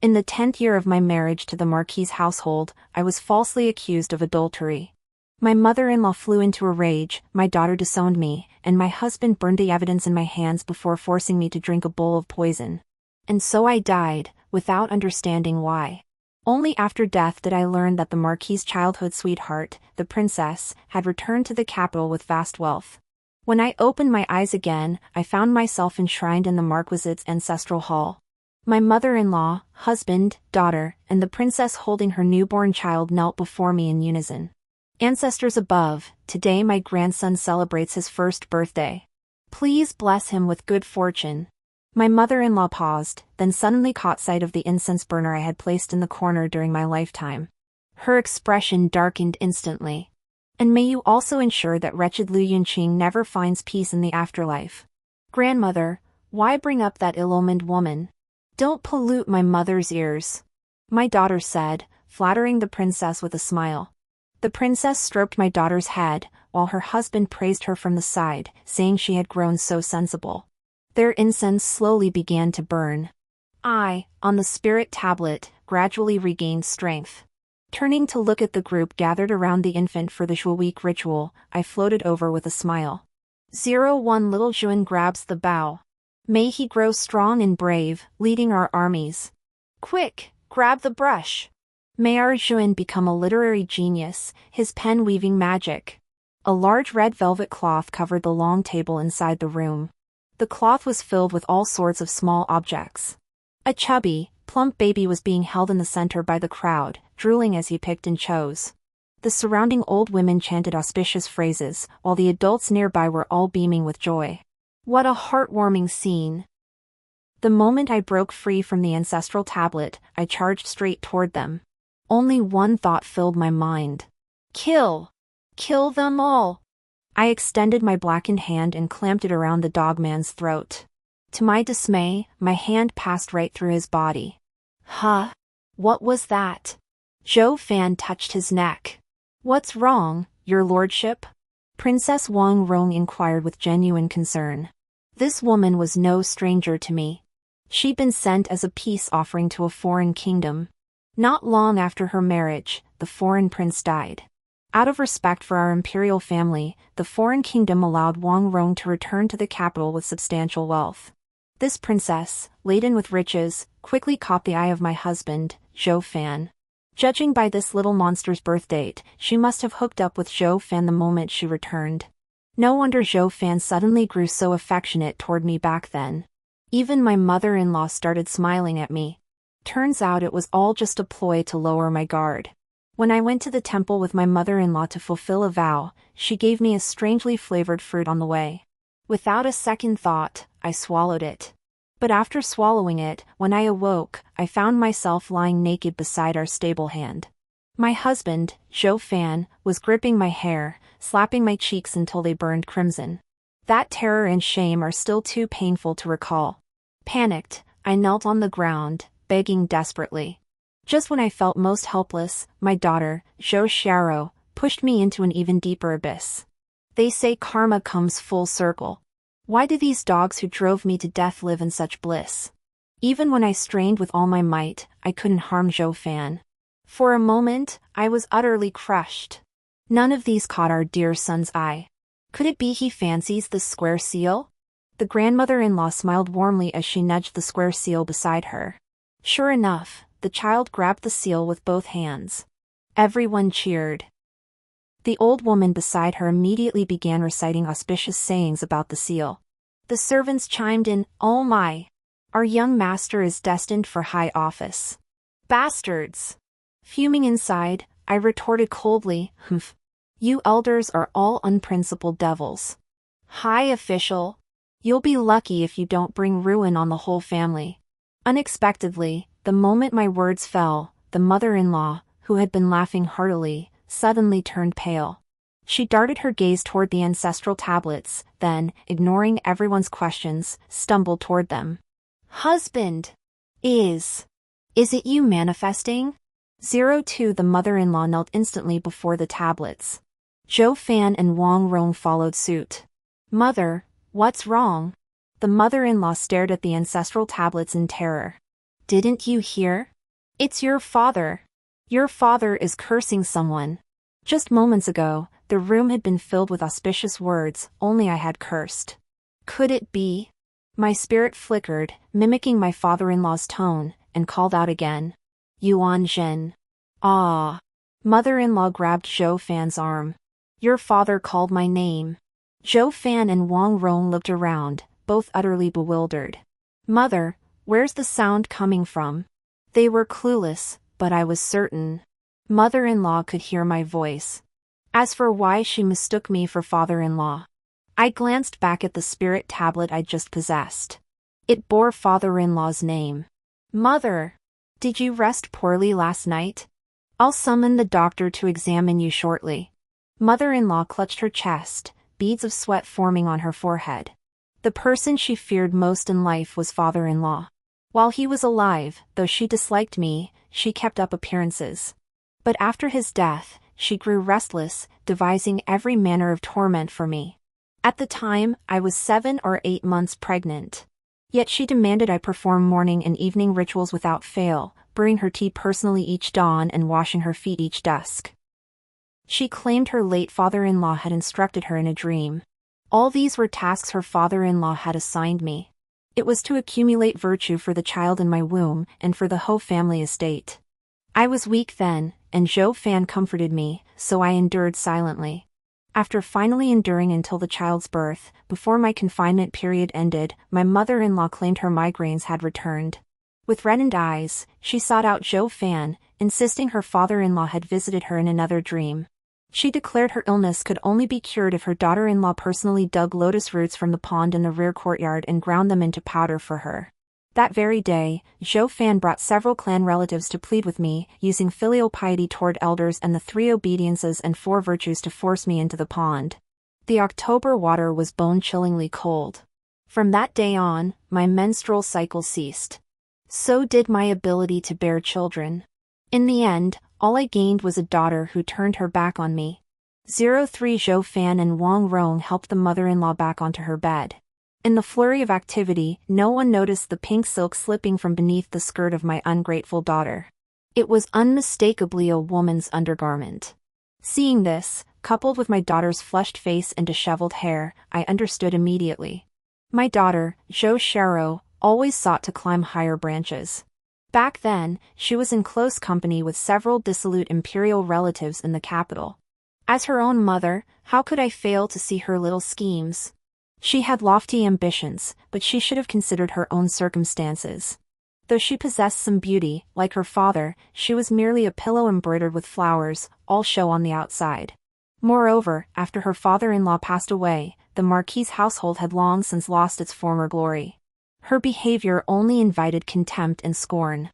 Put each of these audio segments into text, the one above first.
In the 10th year of my marriage to the Marquis's household, I was falsely accused of adultery. My mother-in-law flew into a rage, my daughter disowned me, and my husband burned the evidence in my hands before forcing me to drink a bowl of poison. And so I died, without understanding why. Only after death did I learn that the Marquis's childhood sweetheart, the princess, had returned to the capital with vast wealth. When I opened my eyes again, I found myself enshrined in the Marquis's ancestral hall. My mother-in-law, husband, daughter, and the princess holding her newborn child knelt before me in unison. Ancestors above, today my grandson celebrates his first birthday. Please bless him with good fortune. My mother-in-law paused, then suddenly caught sight of the incense burner I had placed in the corner during my lifetime. Her expression darkened instantly. And may you also ensure that wretched Lu Yunqing never finds peace in the afterlife. Grandmother, why bring up that ill-omened woman? Don't pollute my mother's ears. My daughter said, flattering the princess with a smile. The princess stroked my daughter's head, while her husband praised her from the side, saying she had grown so sensible. Their incense slowly began to burn. I, on the spirit tablet, gradually regained strength. Turning to look at the group gathered around the infant for the Shuweek ritual, I floated over with a smile. 01 Little Juan grabs the bow. May he grow strong and brave, leading our armies. Quick, grab the brush. May our Juan become a literary genius, his pen weaving magic. A large red velvet cloth covered the long table inside the room. The cloth was filled with all sorts of small objects. A chubby, plump baby was being held in the center by the crowd, drooling as he picked and chose. The surrounding old women chanted auspicious phrases, while the adults nearby were all beaming with joy. What a heartwarming scene. The moment I broke free from the ancestral tablet, I charged straight toward them. Only one thought filled my mind. Kill! Kill them all! I extended my blackened hand and clamped it around the dogman's throat. To my dismay, my hand passed right through his body. Huh? What was that? Zhou Fan touched his neck. What's wrong, your lordship? Princess Wang Rong inquired with genuine concern. This woman was no stranger to me. She'd been sent as a peace offering to a foreign kingdom. Not long after her marriage, the foreign prince died. Out of respect for our imperial family, the foreign kingdom allowed Wang Rong to return to the capital with substantial wealth. This princess, laden with riches, quickly caught the eye of my husband, Zhou Fan. Judging by this little monster's birth date, she must have hooked up with Zhou Fan the moment she returned. No wonder Zhou Fan suddenly grew so affectionate toward me back then. Even my mother-in-law started smiling at me. Turns out it was all just a ploy to lower my guard. When I went to the temple with my mother-in-law to fulfill a vow, she gave me a strangely flavored fruit on the way. Without a second thought, I swallowed it. But after swallowing it, when I awoke, I found myself lying naked beside our stable hand. My husband, Zhou Fan, was gripping my hair, slapping my cheeks until they burned crimson. That terror and shame are still too painful to recall. Panicked, I knelt on the ground, begging desperately. Just when I felt most helpless, my daughter, Zhou Xiao, pushed me into an even deeper abyss. They say karma comes full circle. Why do these dogs who drove me to death live in such bliss? Even when I strained with all my might, I couldn't harm Zhou Fan. For a moment, I was utterly crushed. None of these caught our dear son's eye. Could it be he fancies the square seal? The grandmother-in-law smiled warmly as she nudged the square seal beside her. Sure enough, the child grabbed the seal with both hands. Everyone cheered. The old woman beside her immediately began reciting auspicious sayings about the seal. The servants chimed in, "Oh my! Our young master is destined for high office." Bastards! Fuming inside, I retorted coldly, "Humph. You elders are all unprincipled devils. High official, you'll be lucky if you don't bring ruin on the whole family." Unexpectedly, the moment my words fell, the mother-in-law, who had been laughing heartily, suddenly turned pale. She darted her gaze toward the ancestral tablets, then, ignoring everyone's questions, stumbled toward them. "Husband! Is it you manifesting?" 02 The mother-in-law knelt instantly before the tablets. Zhou Fan and Wang Rong followed suit. "Mother, what's wrong?" The mother-in-law stared at the ancestral tablets in terror. "Didn't you hear? It's your father. Your father is cursing someone. Just moments ago, the room had been filled with auspicious words, only I had cursed. Could it be? My spirit flickered, mimicking my father-in-law's tone, and called out again. Yuan Jin. Ah. Mother-in-law grabbed Zhou Fan's arm. Your father called my name. Zhou Fan and Wang Rong looked around, both utterly bewildered. Mother, where's the sound coming from? They were clueless, but I was certain. Mother-in-law could hear my voice. As for why she mistook me for father-in-law, I glanced back at the spirit tablet I'd just possessed. It bore father-in-law's name. Mother! Did you rest poorly last night? I'll summon the doctor to examine you shortly. Mother-in-law clutched her chest, beads of sweat forming on her forehead. The person she feared most in life was father-in-law. While he was alive, though she disliked me, she kept up appearances. But after his death, she grew restless, devising every manner of torment for me. At the time, I was 7 or 8 months pregnant. Yet she demanded I perform morning and evening rituals without fail, brewing her tea personally each dawn and washing her feet each dusk. She claimed her late father-in-law had instructed her in a dream. All these were tasks her father-in-law had assigned me. It was to accumulate virtue for the child in my womb and for the Ho family estate. I was weak then, and Zhou Fan comforted me, so I endured silently. After finally enduring until the child's birth, before my confinement period ended, my mother-in-law claimed her migraines had returned. With reddened eyes, she sought out Zhou Fan, insisting her father-in-law had visited her in another dream. She declared her illness could only be cured if her daughter-in-law personally dug lotus roots from the pond in the rear courtyard and ground them into powder for her. That very day, Zhou Fan brought several clan relatives to plead with me, using filial piety toward elders and the 3 obediences and 4 virtues to force me into the pond. The October water was bone-chillingly cold. From that day on, my menstrual cycle ceased. So did my ability to bear children. In the end, all I gained was a daughter who turned her back on me. 03 Zhou Fan and Wang Rong helped the mother-in-law back onto her bed. In the flurry of activity, no one noticed the pink silk slipping from beneath the skirt of my ungrateful daughter. It was unmistakably a woman's undergarment. Seeing this, coupled with my daughter's flushed face and disheveled hair, I understood immediately. My daughter, Zhou Sharo, always sought to climb higher branches. Back then, she was in close company with several dissolute imperial relatives in the capital. As her own mother, how could I fail to see her little schemes? She had lofty ambitions, but she should have considered her own circumstances. Though she possessed some beauty, like her father, she was merely a pillow embroidered with flowers, all show on the outside. Moreover, after her father-in-law passed away, the Marquis's household had long since lost its former glory. Her behavior only invited contempt and scorn.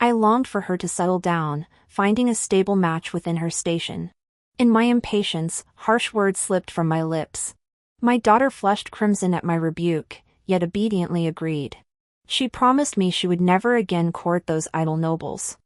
I longed for her to settle down, finding a stable match within her station. In my impatience, harsh words slipped from my lips. My daughter flushed crimson at my rebuke, yet obediently agreed. She promised me she would never again court those idle nobles.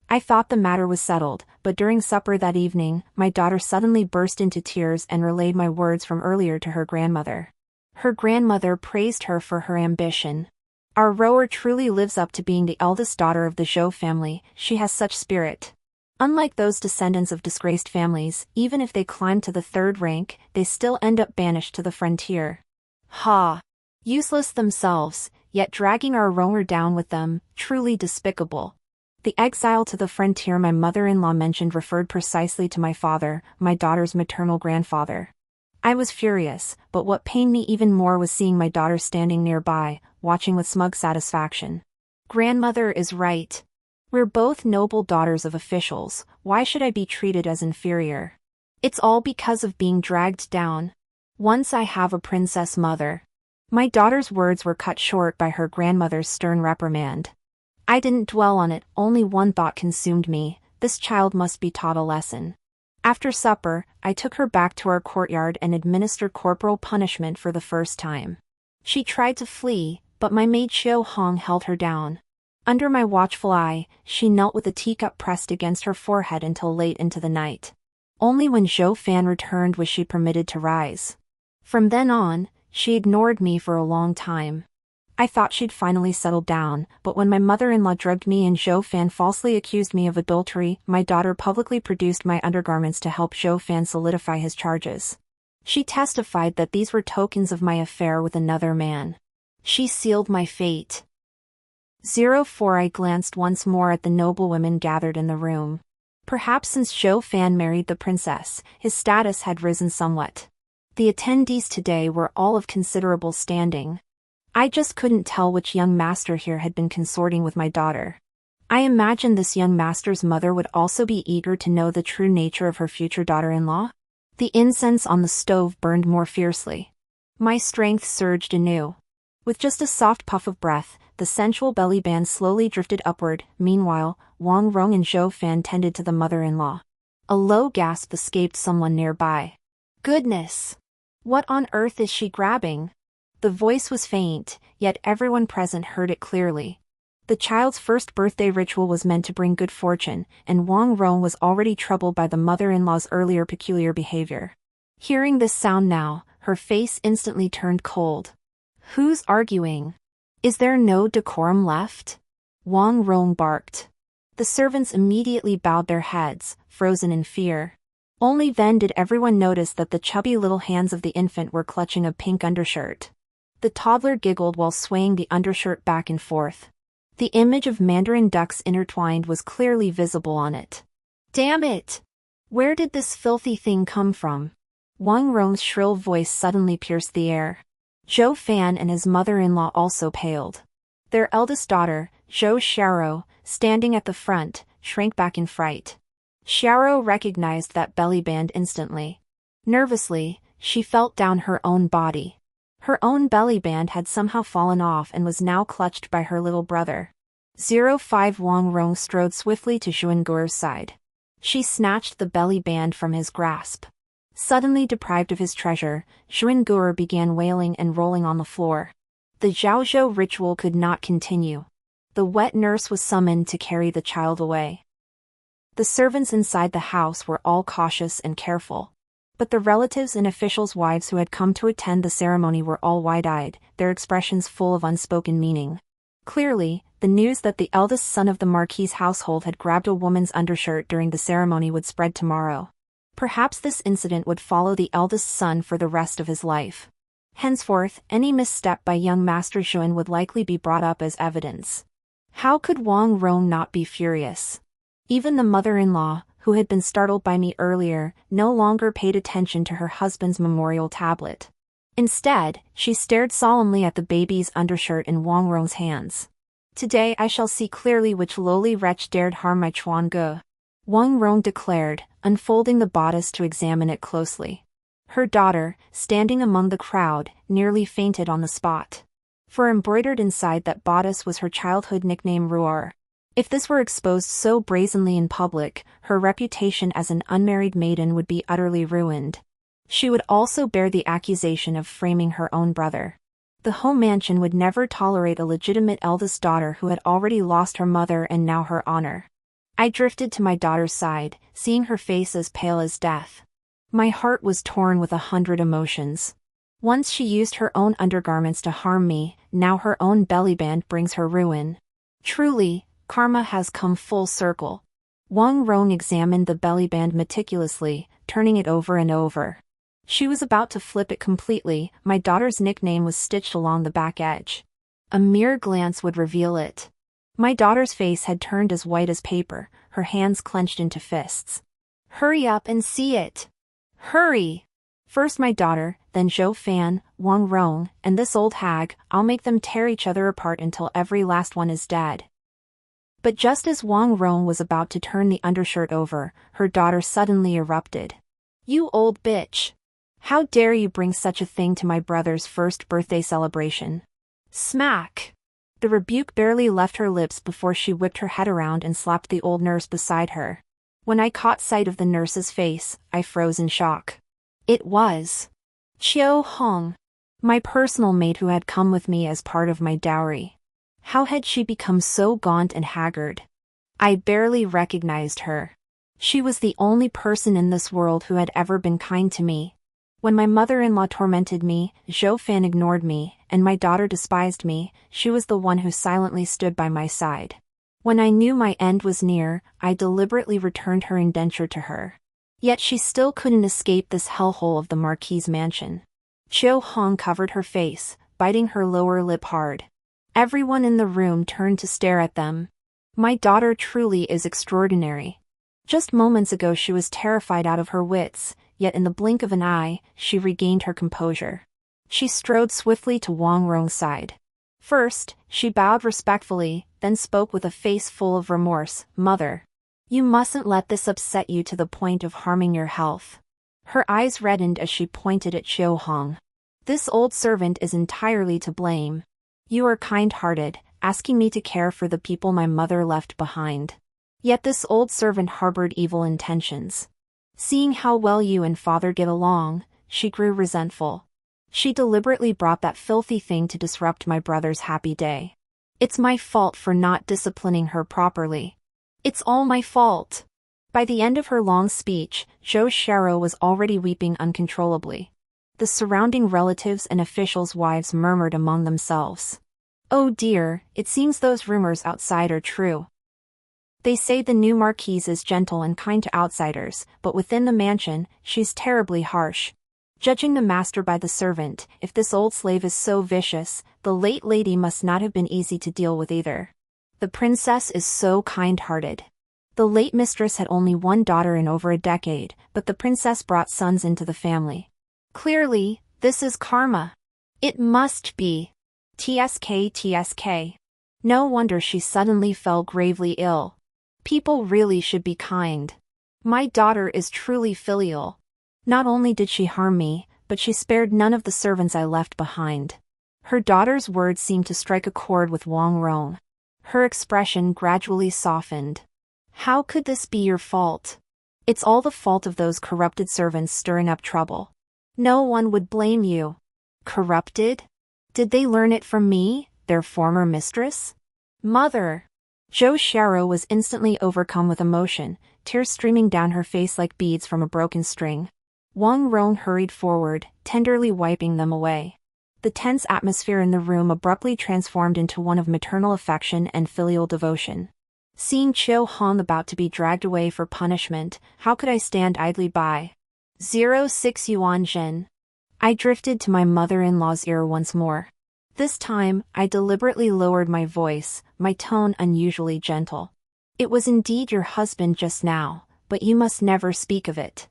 I thought the matter was settled, but during supper that evening, my daughter suddenly burst into tears and relayed my words from earlier to her grandmother. Her grandmother praised her for her ambition. Our rower truly lives up to being the eldest daughter of the Zhou family, she has such spirit. Unlike those descendants of disgraced families, even if they climb to the 3rd rank, they still end up banished to the frontier. Ha! Useless themselves, yet dragging our rower down with them, truly despicable. The exile to the frontier my mother-in-law mentioned referred precisely to my father, my daughter's maternal grandfather. I was furious, but what pained me even more was seeing my daughter standing nearby, watching with smug satisfaction. Grandmother is right. We're both noble daughters of officials, why should I be treated as inferior? It's all because of being dragged down. Once I have a princess mother. My daughter's words were cut short by her grandmother's stern reprimand. I didn't dwell on it, only one thought consumed me, this child must be taught a lesson. After supper, I took her back to our courtyard and administered corporal punishment for the first time. She tried to flee, but my maid Xiao Hong held her down. Under my watchful eye, she knelt with a teacup pressed against her forehead until late into the night. Only when Zhou Fan returned was she permitted to rise. From then on, she ignored me for a long time. I thought she'd finally settled down, but when my mother-in-law drugged me and Zhou Fan falsely accused me of adultery, my daughter publicly produced my undergarments to help Zhou Fan solidify his charges. She testified that these were tokens of my affair with another man. She sealed my fate. 04 I glanced once more at the noblewomen gathered in the room. Perhaps since Zhou Fan married the princess, his status had risen somewhat. The attendees today were all of considerable standing. I just couldn't tell which young master here had been consorting with my daughter. I imagined this young master's mother would also be eager to know the true nature of her future daughter-in-law. The incense on the stove burned more fiercely. My strength surged anew. With just a soft puff of breath, the sensual belly band slowly drifted upward. Meanwhile, Wang Rong and Zhou Fan tended to the mother-in-law. A low gasp escaped someone nearby. Goodness! What on earth is she grabbing? The voice was faint, yet everyone present heard it clearly. The child's first birthday ritual was meant to bring good fortune, and Wang Rong was already troubled by the mother-in-law's earlier peculiar behavior. Hearing this sound now, her face instantly turned cold. Who's arguing? Is there no decorum left? Wang Rong barked. The servants immediately bowed their heads, frozen in fear. Only then did everyone notice that the chubby little hands of the infant were clutching a pink undershirt. The toddler giggled while swaying the undershirt back and forth. The image of mandarin ducks intertwined was clearly visible on it. Damn it! Where did this filthy thing come from? Wang Rong's shrill voice suddenly pierced the air. Zhou Fan and his mother-in-law also paled. Their eldest daughter, Zhou Xiaoro, standing at the front, shrank back in fright. Xiaoro recognized that belly band instantly. Nervously, she felt down her own body. Her own belly band had somehow fallen off and was now clutched by her little brother. 05 Wang Rong strode swiftly to Xuanguo's side. She snatched the belly band from his grasp. Suddenly deprived of his treasure, Xuanguo began wailing and rolling on the floor. The Zhaozhou ritual could not continue. The wet nurse was summoned to carry the child away. The servants inside the house were all cautious and careful. But the relatives and officials' wives who had come to attend the ceremony were all wide-eyed, their expressions full of unspoken meaning. Clearly, the news that the eldest son of the Marquis's household had grabbed a woman's undershirt during the ceremony would spread tomorrow. Perhaps this incident would follow the eldest son for the rest of his life. Henceforth, any misstep by young Master Xuan would likely be brought up as evidence. How could Wang Rong not be furious? Even the mother-in-law, who had been startled by me earlier, no longer paid attention to her husband's memorial tablet. Instead, she stared solemnly at the baby's undershirt in Wang Rong's hands. Today I shall see clearly which lowly wretch dared harm my Chuan-ge, Wang Rong declared, unfolding the bodice to examine it closely. Her daughter, standing among the crowd, nearly fainted on the spot. For embroidered inside that bodice was her childhood nickname Roar. If this were exposed so brazenly in public, her reputation as an unmarried maiden would be utterly ruined. She would also bear the accusation of framing her own brother. The home mansion would never tolerate a legitimate eldest daughter who had already lost her mother and now her honor. I drifted to my daughter's side, seeing her face as pale as death. My heart was torn with 100 emotions. Once she used her own undergarments to harm me, now her own bellyband brings her ruin. Truly, karma has come full circle. Wang Rong examined the bellyband meticulously, turning it over and over. She was about to flip it completely. My daughter's nickname was stitched along the back edge. A mere glance would reveal it. My daughter's face had turned as white as paper, her hands clenched into fists. Hurry up and see it! Hurry! First my daughter, then Zhou Fan, Wang Rong, and this old hag. I'll make them tear each other apart until every last one is dead. But just as Wang Rong was about to turn the undershirt over, her daughter suddenly erupted. You old bitch! How dare you bring such a thing to my brother's first birthday celebration? Smack! The rebuke barely left her lips before she whipped her head around and slapped the old nurse beside her. When I caught sight of the nurse's face, I froze in shock. It was Qiu Hong, my personal maid who had come with me as part of my dowry. How had she become so gaunt and haggard? I barely recognized her. She was the only person in this world who had ever been kind to me. When my mother-in-law tormented me, Zhou Fan ignored me, and my daughter despised me, she was the one who silently stood by my side. When I knew my end was near, I deliberately returned her indenture to her. Yet she still couldn't escape this hellhole of the Marquis' mansion. Qiu Hong covered her face, biting her lower lip hard. Everyone in the room turned to stare at them. My daughter truly is extraordinary. Just moments ago she was terrified out of her wits, yet in the blink of an eye, she regained her composure. She strode swiftly to Wang Rong's side. First, she bowed respectfully, then spoke with a face full of remorse. "Mother, you mustn't let this upset you to the point of harming your health." Her eyes reddened as she pointed at Qiu Hong. "This old servant is entirely to blame. You are kind-hearted, asking me to care for the people my mother left behind. Yet this old servant harbored evil intentions. Seeing how well you and father get along, she grew resentful. She deliberately brought that filthy thing to disrupt my brother's happy day. It's my fault for not disciplining her properly. It's all my fault." By the end of her long speech, Zhou Sharo was already weeping uncontrollably. The surrounding relatives and officials' wives murmured among themselves. "Oh dear, it seems those rumors outside are true. They say the new Marquise is gentle and kind to outsiders, but within the mansion, she's terribly harsh. Judging the master by the servant, if this old slave is so vicious, the late lady must not have been easy to deal with either. The princess is so kind-hearted. The late mistress had only one daughter in over a decade, but the princess brought sons into the family. Clearly, this is karma. It must be. TSK. No wonder she suddenly fell gravely ill. People really should be kind. My daughter is truly filial. Not only did she harm me, but she spared none of the servants I left behind." Her daughter's words seemed to strike a chord with Wang Rong. Her expression gradually softened. "How could this be your fault? It's all the fault of those corrupted servants stirring up trouble. No one would blame you." "Corrupted? Did they learn it from me, their former mistress?" "Mother!" Zhou Sharo was instantly overcome with emotion, tears streaming down her face like beads from a broken string. Wang Rong hurried forward, tenderly wiping them away. The tense atmosphere in the room abruptly transformed into one of maternal affection and filial devotion. Seeing Qiu Hong about to be dragged away for punishment, how could I stand idly by? 06 Yuan Zhen. I drifted to my mother-in-law's ear once more. This time, I deliberately lowered my voice, my tone unusually gentle. "It was indeed your husband just now, but you must never speak of it.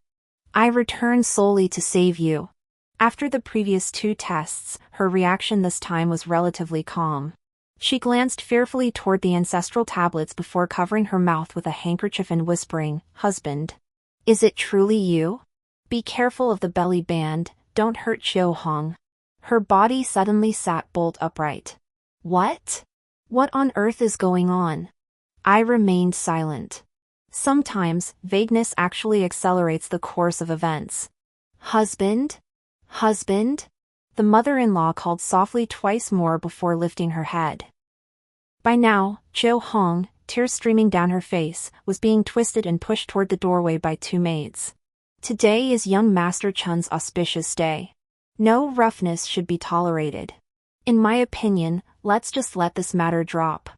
I returned solely to save you." After the previous 2 tests, her reaction this time was relatively calm. She glanced fearfully toward the ancestral tablets before covering her mouth with a handkerchief and whispering, "Husband. Is it truly you? Be careful of the belly band, don't hurt Qiu Hong." Her body suddenly sat bolt upright. "What? What on earth is going on?" I remained silent. Sometimes, vagueness actually accelerates the course of events. "Husband? Husband?" The mother-in-law called softly twice more before lifting her head. By now, Qiu Hong, tears streaming down her face, was being twisted and pushed toward the doorway by 2 maids. Today is young Master Chun's auspicious day. No roughness should be tolerated. In my opinion, let's just let this matter drop.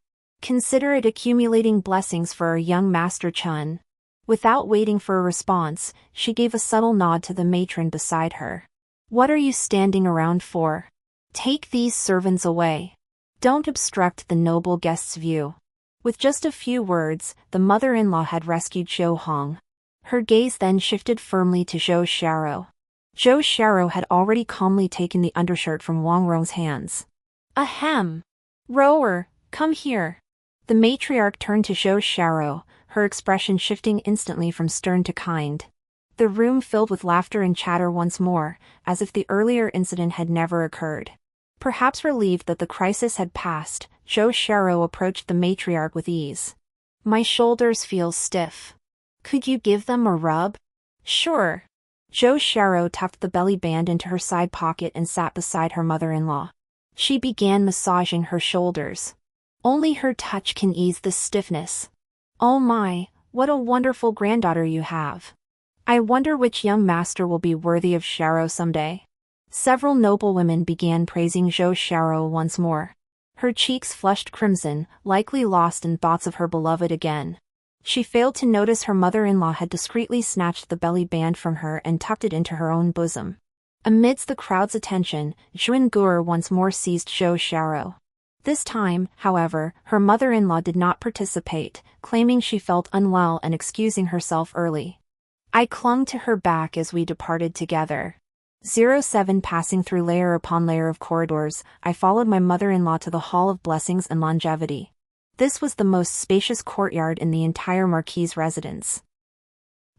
Consider it accumulating blessings for our young Master Chun. Without waiting for a response, she gave a subtle nod to the matron beside her. "What are you standing around for? Take these servants away. Don't obstruct the noble guest's view." With just a few words, the mother-in-law had rescued Qiu Hong. Her gaze then shifted firmly to Zhou Sharo. Zhou Sharo had already calmly taken the undershirt from Wang Rong's hands. "Ahem! Rower, come here." The matriarch turned to Zhou Sharo, her expression shifting instantly from stern to kind. The room filled with laughter and chatter once more, as if the earlier incident had never occurred. Perhaps relieved that the crisis had passed, Zhou Sharo approached the matriarch with ease. "My shoulders feel stiff. Could you give them a rub?" "Sure." Zhou Sharo tucked the belly band into her side pocket and sat beside her mother-in-law. She began massaging her shoulders. Only her touch can ease this stiffness. "Oh my, what a wonderful granddaughter you have. I wonder which young master will be worthy of Xiao someday. Several noblewomen began praising Zhou Xiao once more. Her cheeks flushed crimson, likely lost in thoughts of her beloved again. She failed to notice her mother-in-law had discreetly snatched the belly band from her and tucked it into her own bosom. Amidst the crowd's attention, Xuangur once more seized Zhou Xiao. This time, however, her mother-in-law did not participate, claiming she felt unwell and excusing herself early. I clung to her back as we departed together. 07 Passing through layer upon layer of corridors, I followed my mother-in-law to the Hall of Blessings and Longevity. This was the most spacious courtyard in the entire Marquis' residence.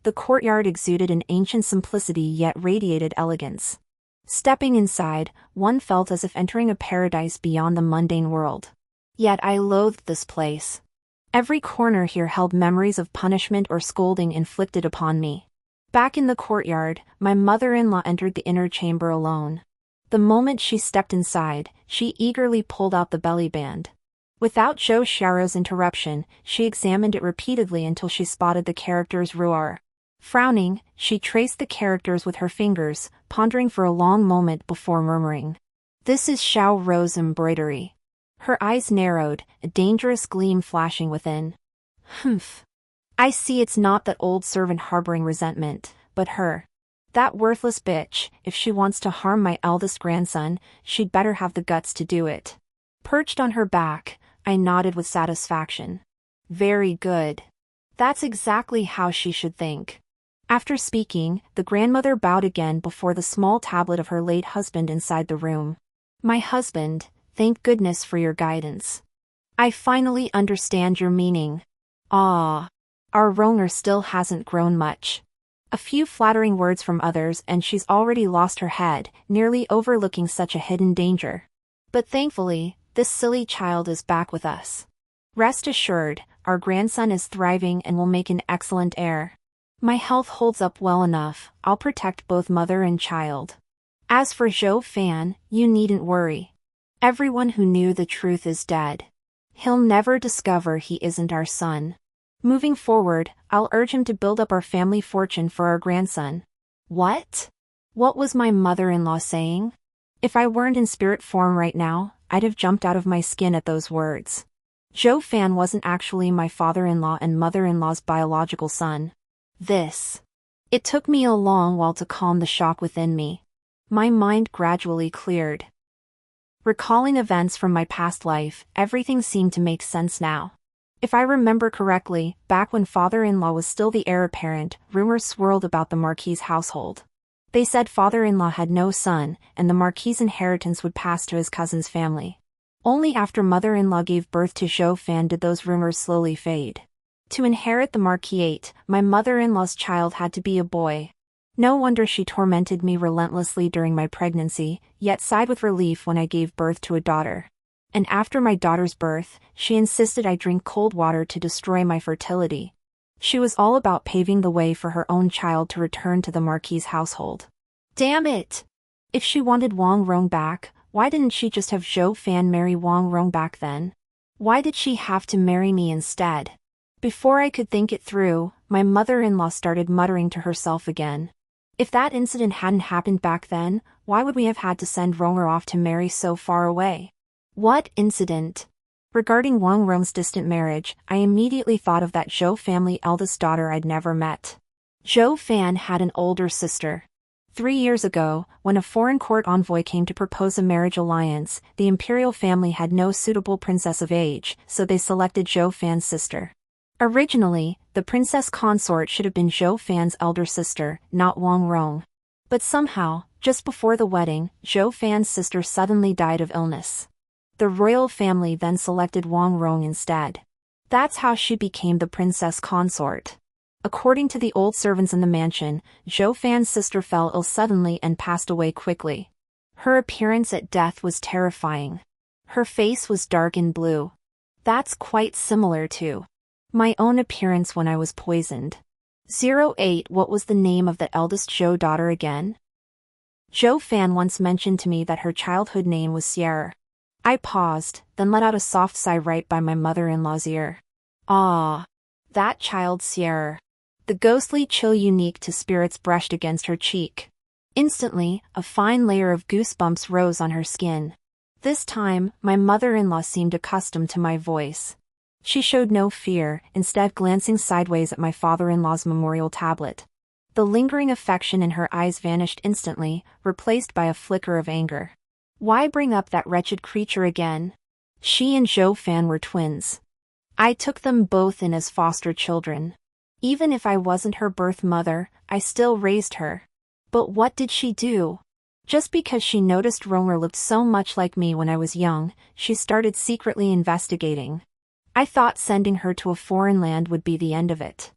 The courtyard exuded an ancient simplicity yet radiated elegance. Stepping inside, one felt as if entering a paradise beyond the mundane world. Yet I loathed this place. Every corner here held memories of punishment or scolding inflicted upon me. Back in the courtyard, my mother-in-law entered the inner chamber alone. The moment she stepped inside, she eagerly pulled out the belly band. Without Zhou Xiao's interruption, she examined it repeatedly until she spotted the characters Ruar. Frowning, she traced the characters with her fingers, pondering for a long moment before murmuring, "This is Xiao Rose embroidery." Her eyes narrowed, a dangerous gleam flashing within. Humph. I see it's not that old servant harboring resentment, but her. That worthless bitch, if she wants to harm my eldest grandson, she'd better have the guts to do it. Perched on her back, I nodded with satisfaction. Very good. That's exactly how she should think. After speaking, the grandmother bowed again before the small tablet of her late husband inside the room. My husband, thank goodness for your guidance. I finally understand your meaning. Ah. Our Ronger still hasn't grown much. A few flattering words from others and she's already lost her head, nearly overlooking such a hidden danger. But thankfully, this silly child is back with us. Rest assured, our grandson is thriving and will make an excellent heir. My health holds up well enough, I'll protect both mother and child. As for Zhou Fan, you needn't worry. Everyone who knew the truth is dead. He'll never discover he isn't our son. Moving forward, I'll urge him to build up our family fortune for our grandson. What? What was my mother-in-law saying? If I weren't in spirit form right now, I'd have jumped out of my skin at those words. Zhou Fan wasn't actually my father-in-law and mother-in-law's biological son. It took me a long while to calm the shock within me. My mind gradually cleared. Recalling events from my past life, everything seemed to make sense now. If I remember correctly, back when father-in-law was still the heir apparent, rumors swirled about the Marquis' household. They said father-in-law had no son, and the Marquis' inheritance would pass to his cousin's family. Only after mother-in-law gave birth to Zhou Fan did those rumors slowly fade. To inherit the Marquisate, my mother-in-law's child had to be a boy. No wonder she tormented me relentlessly during my pregnancy, yet sighed with relief when I gave birth to a daughter. And after my daughter's birth, she insisted I drink cold water to destroy my fertility. She was all about paving the way for her own child to return to the Marquis' household. Damn it! If she wanted Wang Rong back, why didn't she just have Zhou Fan marry Wang Rong back then? Why did she have to marry me instead? Before I could think it through, my mother-in-law started muttering to herself again. If that incident hadn't happened back then, why would we have had to send Ronger off to marry so far away? What incident? Regarding Wang Rong's distant marriage, I immediately thought of that Zhou family eldest daughter I'd never met. Zhou Fan had an older sister. 3 years ago, when a foreign court envoy came to propose a marriage alliance, the imperial family had no suitable princess of age, so they selected Zhou Fan's sister. Originally, the princess consort should have been Zhou Fan's elder sister, not Wang Rong. But somehow, just before the wedding, Zhou Fan's sister suddenly died of illness. The royal family then selected Wang Rong instead. That's how she became the princess consort. According to the old servants in the mansion, Zhou Fan's sister fell ill suddenly and passed away quickly. Her appearance at death was terrifying. Her face was dark and blue. That's quite similar to my own appearance when I was poisoned. 08 What was the name of the eldest Zhou daughter again? Zhou Fan once mentioned to me that her childhood name was Sierra. I paused, then let out a soft sigh right by my mother-in-law's ear. Ah, that child Sierra. The ghostly chill unique to spirits brushed against her cheek. Instantly, a fine layer of goosebumps rose on her skin. This time, my mother-in-law seemed accustomed to my voice. She showed no fear, instead glancing sideways at my father-in-law's memorial tablet. The lingering affection in her eyes vanished instantly, replaced by a flicker of anger. Why bring up that wretched creature again? She and Zhou Fan were twins. I took them both in as foster children. Even if I wasn't her birth mother, I still raised her. But what did she do? Just because she noticed Romer looked so much like me when I was young, she started secretly investigating. I thought sending her to a foreign land would be the end of it.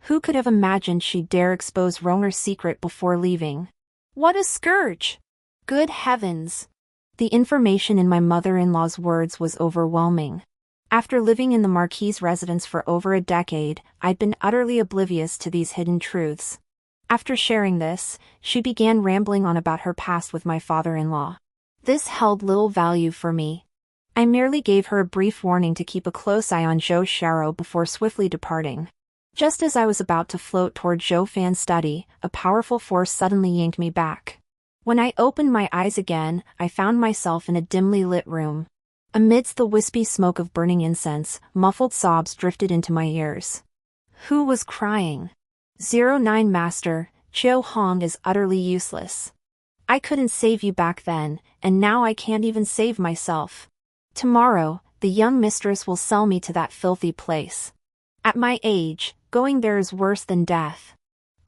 Who could have imagined she'd dare expose Romer's secret before leaving? What a scourge! Good heavens! The information in my mother-in-law's words was overwhelming. After living in the Marquis's residence for over a decade, I'd been utterly oblivious to these hidden truths. After sharing this, she began rambling on about her past with my father-in-law. This held little value for me. I merely gave her a brief warning to keep a close eye on Zhou Sharo before swiftly departing. Just as I was about to float toward Zhou Fan's study, a powerful force suddenly yanked me back. When I opened my eyes again, I found myself in a dimly lit room. Amidst the wispy smoke of burning incense, muffled sobs drifted into my ears. Who was crying? 09 Master, Qiu Hong is utterly useless. I couldn't save you back then, and now I can't even save myself. Tomorrow, the young mistress will sell me to that filthy place. At my age, going there is worse than death.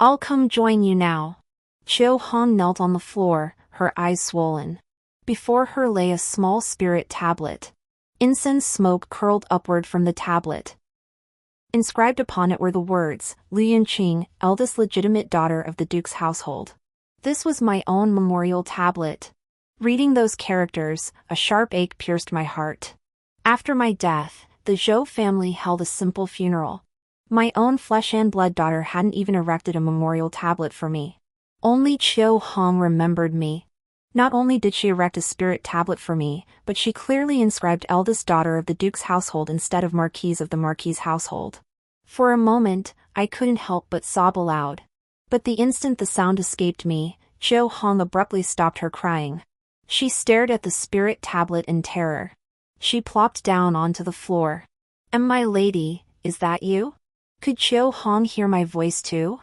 I'll come join you now. Qiu Hong knelt on the floor, her eyes swollen. Before her lay a small spirit tablet. Incense smoke curled upward from the tablet. Inscribed upon it were the words, Liu Yunqing, eldest legitimate daughter of the Duke's household. This was my own memorial tablet. Reading those characters, a sharp ache pierced my heart. After my death, the Zhou family held a simple funeral. My own flesh and blood daughter hadn't even erected a memorial tablet for me. Only Qiu Hong remembered me. Not only did she erect a spirit tablet for me, but she clearly inscribed eldest daughter of the Duke's household instead of Marquise of the Marquis' household. For a moment, I couldn't help but sob aloud. But the instant the sound escaped me, Qiu Hong abruptly stopped her crying. She stared at the spirit tablet in terror. She plopped down onto the floor. My lady, is that you? Could Qiu Hong hear my voice too?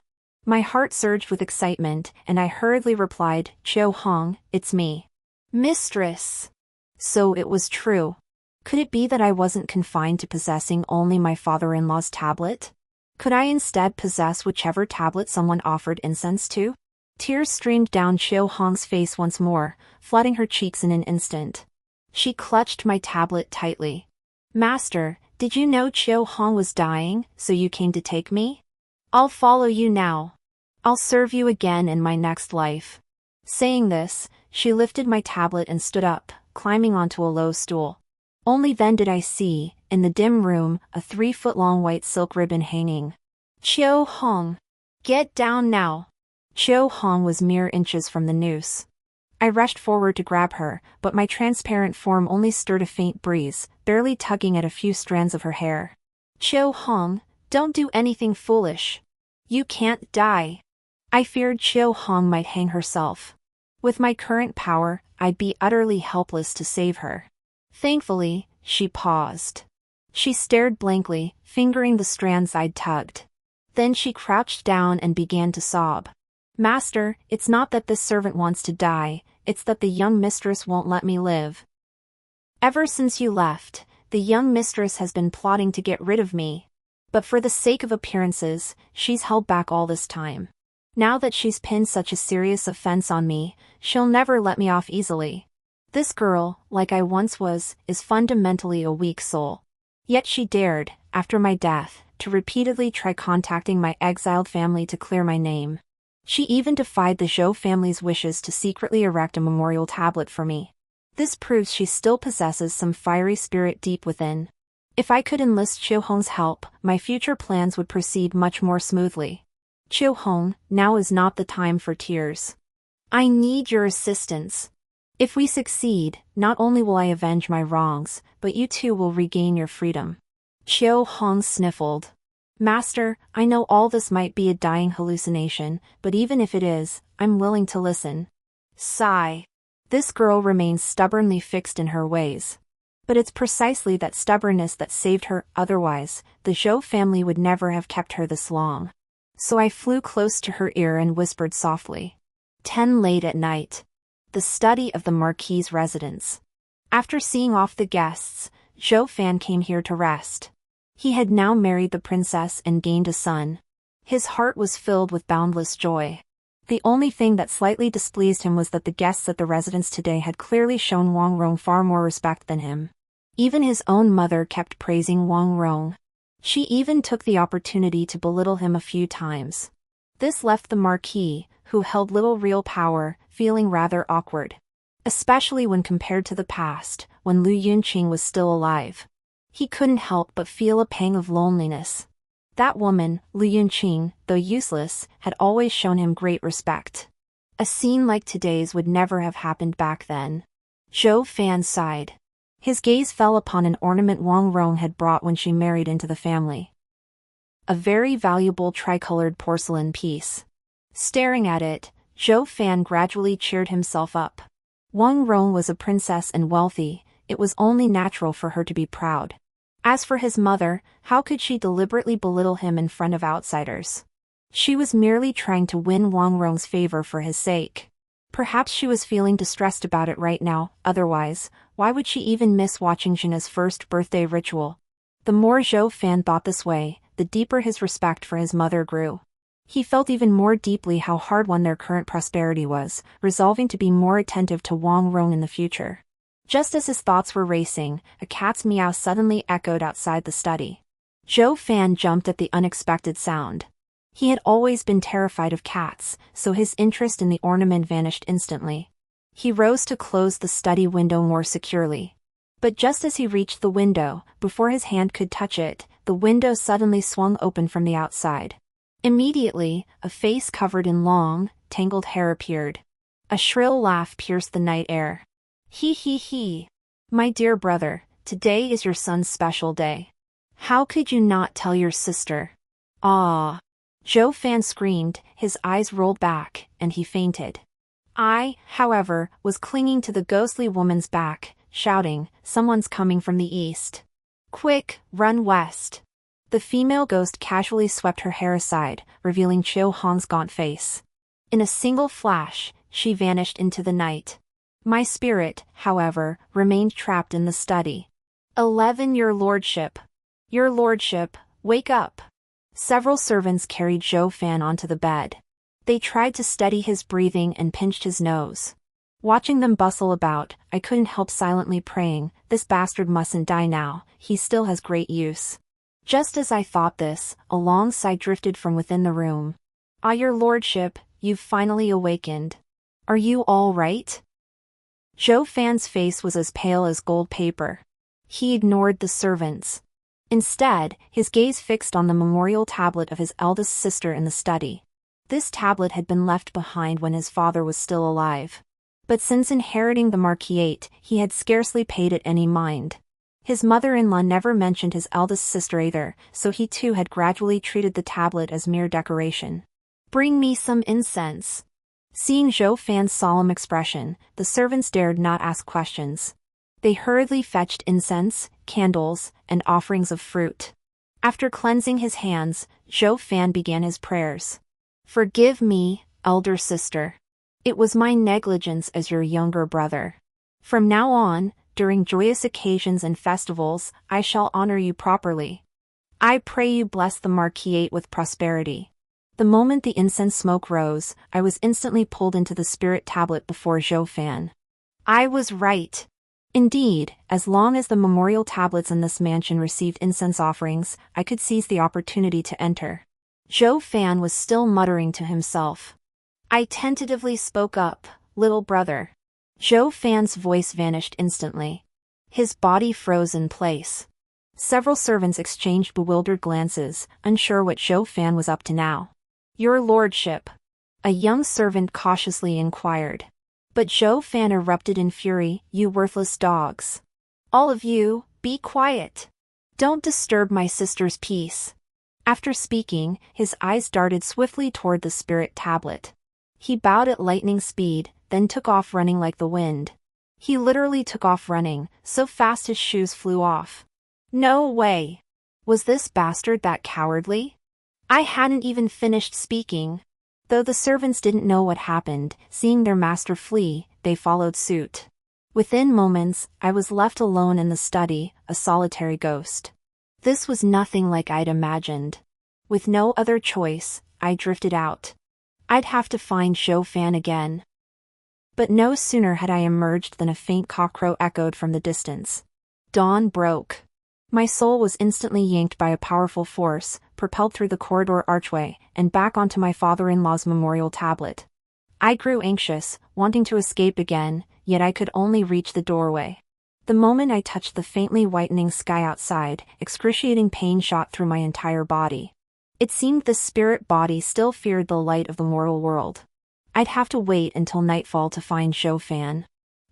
My heart surged with excitement, and I hurriedly replied, Qiu Hong, it's me. Mistress. So it was true. Could it be that I wasn't confined to possessing only my father-in-law's tablet? Could I instead possess whichever tablet someone offered incense to? Tears streamed down Qiu Hong's face once more, flooding her cheeks in an instant. She clutched my tablet tightly. Master, did you know Qiu Hong was dying, so you came to take me? I'll follow you now. I'll serve you again in my next life. Saying this, she lifted my tablet and stood up, climbing onto a low stool. Only then did I see, in the dim room, a 3-foot-long white silk ribbon hanging. Qiu Hong! Get down now! Qiu Hong was mere inches from the noose. I rushed forward to grab her, but my transparent form only stirred a faint breeze, barely tugging at a few strands of her hair. Qiu Hong, don't do anything foolish. You can't die. I feared Qiu Hong might hang herself. With my current power, I'd be utterly helpless to save her. Thankfully, she paused. She stared blankly, fingering the strands I'd tugged. Then she crouched down and began to sob. Master, it's not that this servant wants to die, it's that the young mistress won't let me live. Ever since you left, the young mistress has been plotting to get rid of me. But for the sake of appearances, she's held back all this time. Now that she's pinned such a serious offense on me, she'll never let me off easily. This girl, like I once was, is fundamentally a weak soul. Yet she dared, after my death, to repeatedly try contacting my exiled family to clear my name. She even defied the Zhou family's wishes to secretly erect a memorial tablet for me. This proves she still possesses some fiery spirit deep within. If I could enlist Qiu Hong's help, my future plans would proceed much more smoothly. Qiu Hong, now is not the time for tears. I need your assistance. If we succeed, not only will I avenge my wrongs, but you too will regain your freedom. Qiu Hong sniffled. Master, I know all this might be a dying hallucination, but even if it is, I'm willing to listen. Sigh. This girl remains stubbornly fixed in her ways. But it's precisely that stubbornness that saved her, otherwise, the Zhou family would never have kept her this long. So I flew close to her ear and whispered softly. 10 late at night. The study of the Marquis's residence. After seeing off the guests, Zhou Fan came here to rest. He had now married the princess and gained a son. His heart was filled with boundless joy. The only thing that slightly displeased him was that the guests at the residence today had clearly shown Wang Rong far more respect than him. Even his own mother kept praising Wang Rong. She even took the opportunity to belittle him a few times. This left the Marquis, who held little real power, feeling rather awkward. Especially when compared to the past, when Lu Yunqing was still alive. He couldn't help but feel a pang of loneliness. That woman, Lu Yunqing, though useless, had always shown him great respect. A scene like today's would never have happened back then. Zhou Fan sighed. His gaze fell upon an ornament Wang Rong had brought when she married into the family. A very valuable tricolored porcelain piece. Staring at it, Zhou Fan gradually cheered himself up. Wang Rong was a princess and wealthy, it was only natural for her to be proud. As for his mother, how could she deliberately belittle him in front of outsiders? She was merely trying to win Wang Rong's favor for his sake. Perhaps she was feeling distressed about it right now, otherwise, why would she even miss watching Jina's first birthday ritual? The more Zhou Fan thought this way, the deeper his respect for his mother grew. He felt even more deeply how hard-won their current prosperity was, resolving to be more attentive to Wang Rong in the future. Just as his thoughts were racing, a cat's meow suddenly echoed outside the study. Zhou Fan jumped at the unexpected sound. He had always been terrified of cats, so his interest in the ornament vanished instantly. He rose to close the study window more securely. But just as he reached the window, before his hand could touch it, the window suddenly swung open from the outside. Immediately, a face covered in long, tangled hair appeared. A shrill laugh pierced the night air. He he he. My dear brother, today is your son's special day. How could you not tell your sister? Ah! Zhou Fan screamed, his eyes rolled back, and he fainted. I, however, was clinging to the ghostly woman's back, shouting, someone's coming from the east. Quick, run west. The female ghost casually swept her hair aside, revealing Qiu Hong's gaunt face. In a single flash, she vanished into the night. My spirit, however, remained trapped in the study. 11 Your Lordship. Your Lordship, wake up. Several servants carried Zhou Fan onto the bed. They tried to steady his breathing and pinched his nose. Watching them bustle about, I couldn't help silently praying, this bastard mustn't die now, he still has great use. Just as I thought this, a long sigh drifted from within the room. Ah, Your Lordship, you've finally awakened. Are you all right? Zhou Fan's face was as pale as gold paper. He ignored the servants. Instead, his gaze fixed on the memorial tablet of his eldest sister in the study. This tablet had been left behind when his father was still alive. But since inheriting the marquisate, he had scarcely paid it any mind. His mother-in-law never mentioned his eldest sister either, so he too had gradually treated the tablet as mere decoration. Bring me some incense. Seeing Zhou Fan's solemn expression, the servants dared not ask questions. They hurriedly fetched incense, candles, and offerings of fruit. After cleansing his hands, Zhou Fan began his prayers. Forgive me, elder sister. It was my negligence as your younger brother. From now on, during joyous occasions and festivals, I shall honor you properly. I pray you bless the marquisate with prosperity. The moment the incense smoke rose, I was instantly pulled into the spirit tablet before Zhou Fan. I was right. Indeed, as long as the memorial tablets in this mansion received incense offerings, I could seize the opportunity to enter. Zhou Fan was still muttering to himself. I tentatively spoke up, little brother. Zhou Fan's voice vanished instantly. His body froze in place. Several servants exchanged bewildered glances, unsure what Zhou Fan was up to now. Your Lordship. A young servant cautiously inquired. But Zhou Fan erupted in fury, you worthless dogs. All of you, be quiet. Don't disturb my sister's peace. After speaking, his eyes darted swiftly toward the spirit tablet. He bowed at lightning speed, then took off running like the wind. He literally took off running, so fast his shoes flew off. No way! Was this bastard that cowardly? I hadn't even finished speaking. Though the servants didn't know what happened, seeing their master flee, they followed suit. Within moments, I was left alone in the study, a solitary ghost. This was nothing like I'd imagined. With no other choice, I drifted out. I'd have to find Fan again. But no sooner had I emerged than a faint cockcrow echoed from the distance. Dawn broke. My soul was instantly yanked by a powerful force, propelled through the corridor archway, and back onto my father-in-law's memorial tablet. I grew anxious, wanting to escape again, yet I could only reach the doorway. The moment I touched the faintly whitening sky outside, excruciating pain shot through my entire body. It seemed the spirit body still feared the light of the mortal world. I'd have to wait until nightfall to find Fan.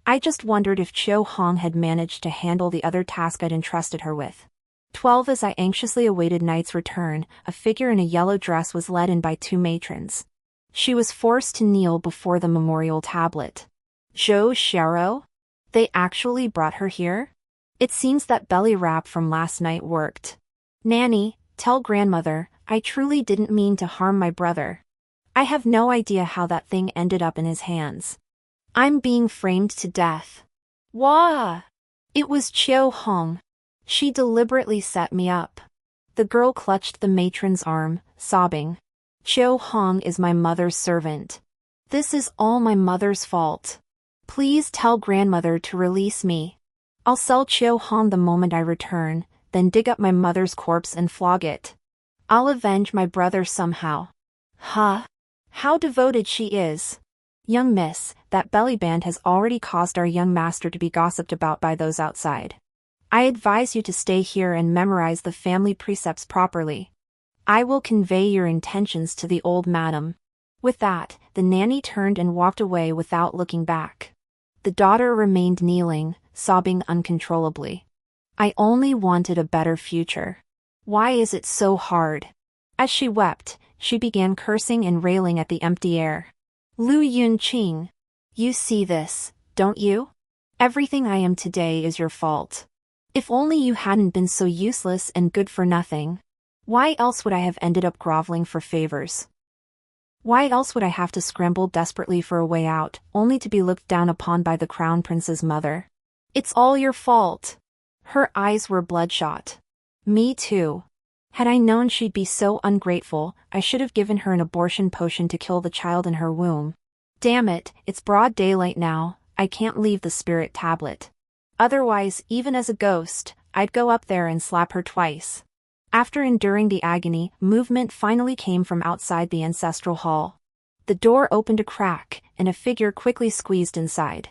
I just wondered if Hong had managed to handle the other task I'd entrusted her with. 12 As I anxiously awaited night's return, a figure in a yellow dress was led in by 2 matrons. She was forced to kneel before the memorial tablet. Zhou Xiao? They actually brought her here? It seems that belly wrap from last night worked. Nanny, tell grandmother, I truly didn't mean to harm my brother. I have no idea how that thing ended up in his hands. I'm being framed to death. Wah! It was Hong. She deliberately set me up. The girl clutched the matron's arm, sobbing. Hong is my mother's servant. This is all my mother's fault. Please tell grandmother to release me. I'll sell Hong the moment I return, then dig up my mother's corpse and flog it. I'll avenge my brother somehow. Huh? How devoted she is. Young miss, that belly band has already caused our young master to be gossiped about by those outside. I advise you to stay here and memorize the family precepts properly. I will convey your intentions to the old madam. With that, the nanny turned and walked away without looking back. The daughter remained kneeling, sobbing uncontrollably. I only wanted a better future. Why is it so hard? As she wept, she began cursing and railing at the empty air. Lu Yunqing. You see this, don't you? Everything I am today is your fault. If only you hadn't been so useless and good for nothing. Why else would I have ended up groveling for favors? Why else would I have to scramble desperately for a way out, only to be looked down upon by the crown prince's mother? It's all your fault. Her eyes were bloodshot. Me too. Had I known she'd be so ungrateful, I should have given her an abortion potion to kill the child in her womb. Damn it, it's broad daylight now, I can't leave the spirit tablet. Otherwise, even as a ghost, I'd go up there and slap her twice. After enduring the agony, movement finally came from outside the ancestral hall. The door opened a crack, and a figure quickly squeezed inside.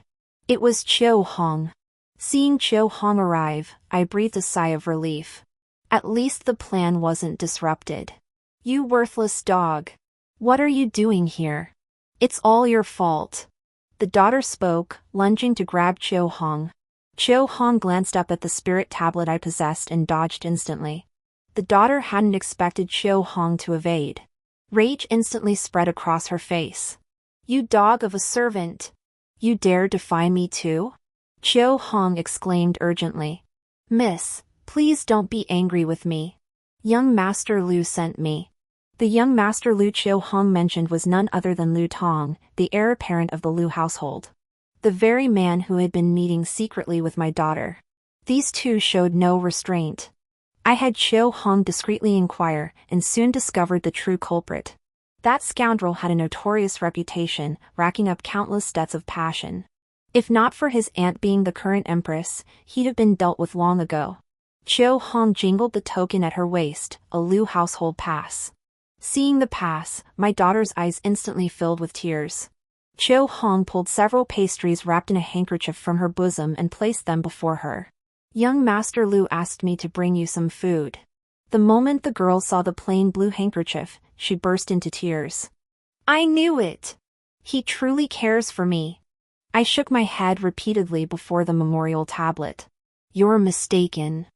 It was Hong. Seeing Hong arrive, I breathed a sigh of relief. At least the plan wasn't disrupted. You worthless dog. What are you doing here? It's all your fault. The daughter spoke, lunging to grab Hong. Hong glanced up at the spirit tablet I possessed and dodged instantly. The daughter hadn't expected Hong to evade. Rage instantly spread across her face. You dog of a servant! You dare defy me too? Hong exclaimed urgently. Miss, please don't be angry with me. Young Master Lu sent me. The young Master Lu Hong mentioned was none other than Lu Tong, the heir apparent of the Lu household. The very man who had been meeting secretly with my daughter. These two showed no restraint. I had Hong discreetly inquire, and soon discovered the true culprit. That scoundrel had a notorious reputation, racking up countless debts of passion. If not for his aunt being the current empress, he'd have been dealt with long ago. Hong jingled the token at her waist, a Lu household pass. Seeing the pass, my daughter's eyes instantly filled with tears. Hong pulled several pastries wrapped in a handkerchief from her bosom and placed them before her. Young Master Lu asked me to bring you some food. The moment the girl saw the plain blue handkerchief, she burst into tears. I knew it! He truly cares for me. I shook my head repeatedly before the memorial tablet. You're mistaken.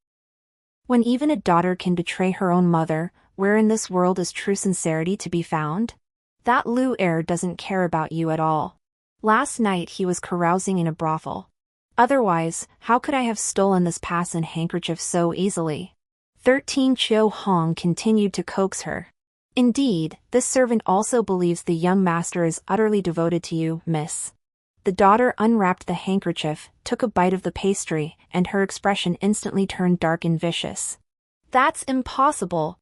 When even a daughter can betray her own mother, where in this world is true sincerity to be found? That Lu heir doesn't care about you at all. Last night he was carousing in a brothel. Otherwise, how could I have stolen this pass and handkerchief so easily? 13 Chiu Hong continued to coax her. Indeed, this servant also believes the young master is utterly devoted to you, miss. The daughter unwrapped the handkerchief, took a bite of the pastry, and her expression instantly turned dark and vicious. That's impossible.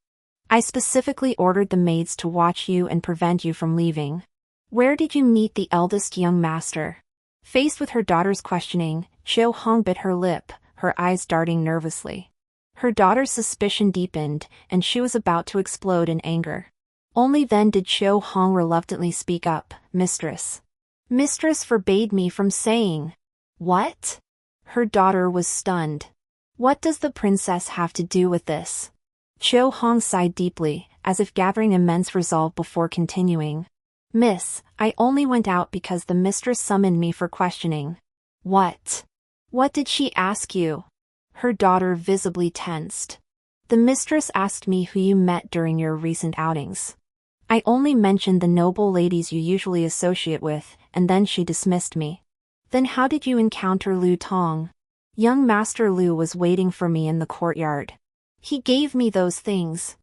I specifically ordered the maids to watch you and prevent you from leaving. Where did you meet the eldest young master? Faced with her daughter's questioning, Chiu Hong bit her lip, her eyes darting nervously. Her daughter's suspicion deepened, and she was about to explode in anger. Only then did Chiu Hong reluctantly speak up, Mistress. Mistress forbade me from saying. What? Her daughter was stunned. What does the princess have to do with this? Chiu Hong sighed deeply, as if gathering immense resolve before continuing. Miss, I only went out because the mistress summoned me for questioning. What? What did she ask you? Her daughter visibly tensed. The mistress asked me who you met during your recent outings. I only mentioned the noble ladies you usually associate with, and then she dismissed me. Then how did you encounter Lu Tong? Young Master Lu was waiting for me in the courtyard. He gave me those things.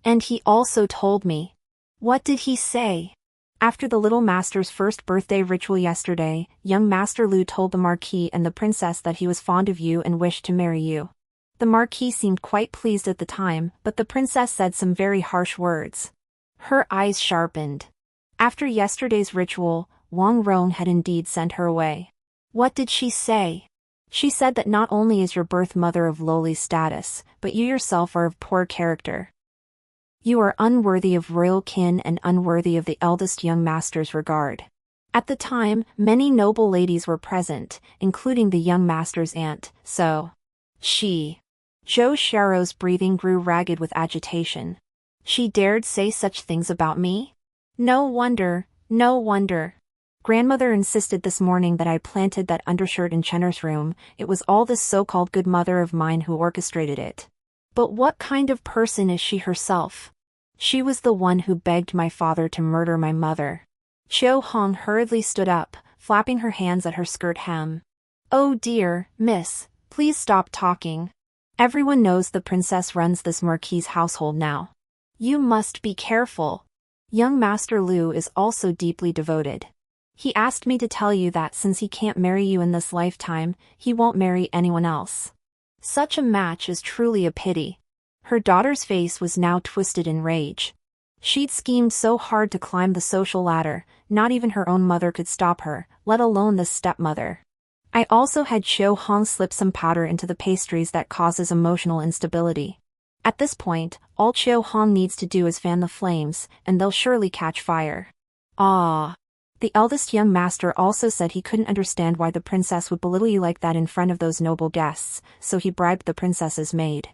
And he also told me. What did he say? After the little master's first birthday ritual yesterday, young Master Lu told the Marquis and the princess that he was fond of you and wished to marry you. The Marquis seemed quite pleased at the time, but the princess said some very harsh words. Her eyes sharpened. After yesterday's ritual, Wang Rong had indeed sent her away. What did she say? She said that not only is your birth mother of lowly status, but you yourself are of poor character. You are unworthy of royal kin and unworthy of the eldest young master's regard. At the time, many noble ladies were present, including the young master's aunt, so... She... Zhou Xiaorou's breathing grew ragged with agitation. She dared say such things about me? No wonder, no wonder. Grandmother insisted this morning that I planted that undershirt in Chenner's room. It was all this so-called good mother of mine who orchestrated it. But what kind of person is she herself? She was the one who begged my father to murder my mother. Chiu Hong hurriedly stood up, flapping her hands at her skirt hem. Oh dear, miss, please stop talking. Everyone knows the princess runs this Marquis' household now. You must be careful. Young Master Lu is also deeply devoted. He asked me to tell you that since he can't marry you in this lifetime, he won't marry anyone else. Such a match is truly a pity. Her daughter's face was now twisted in rage. She'd schemed so hard to climb the social ladder, not even her own mother could stop her, let alone this stepmother. I also had Chiu Hong slip some powder into the pastries that causes emotional instability. At this point, all Chiu Hong needs to do is fan the flames, and they'll surely catch fire. Ah. The eldest young master also said he couldn't understand why the princess would belittle you like that in front of those noble guests, so he bribed the princess's maid.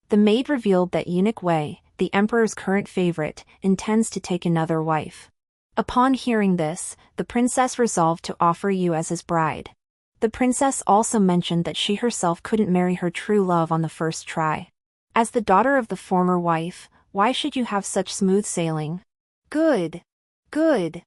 The maid revealed that eunuch Wei, the emperor's current favorite, intends to take another wife. Upon hearing this, the princess resolved to offer you as his bride. The princess also mentioned that she herself couldn't marry her true love on the first try. As the daughter of the former wife, why should you have such smooth sailing? Good. Good.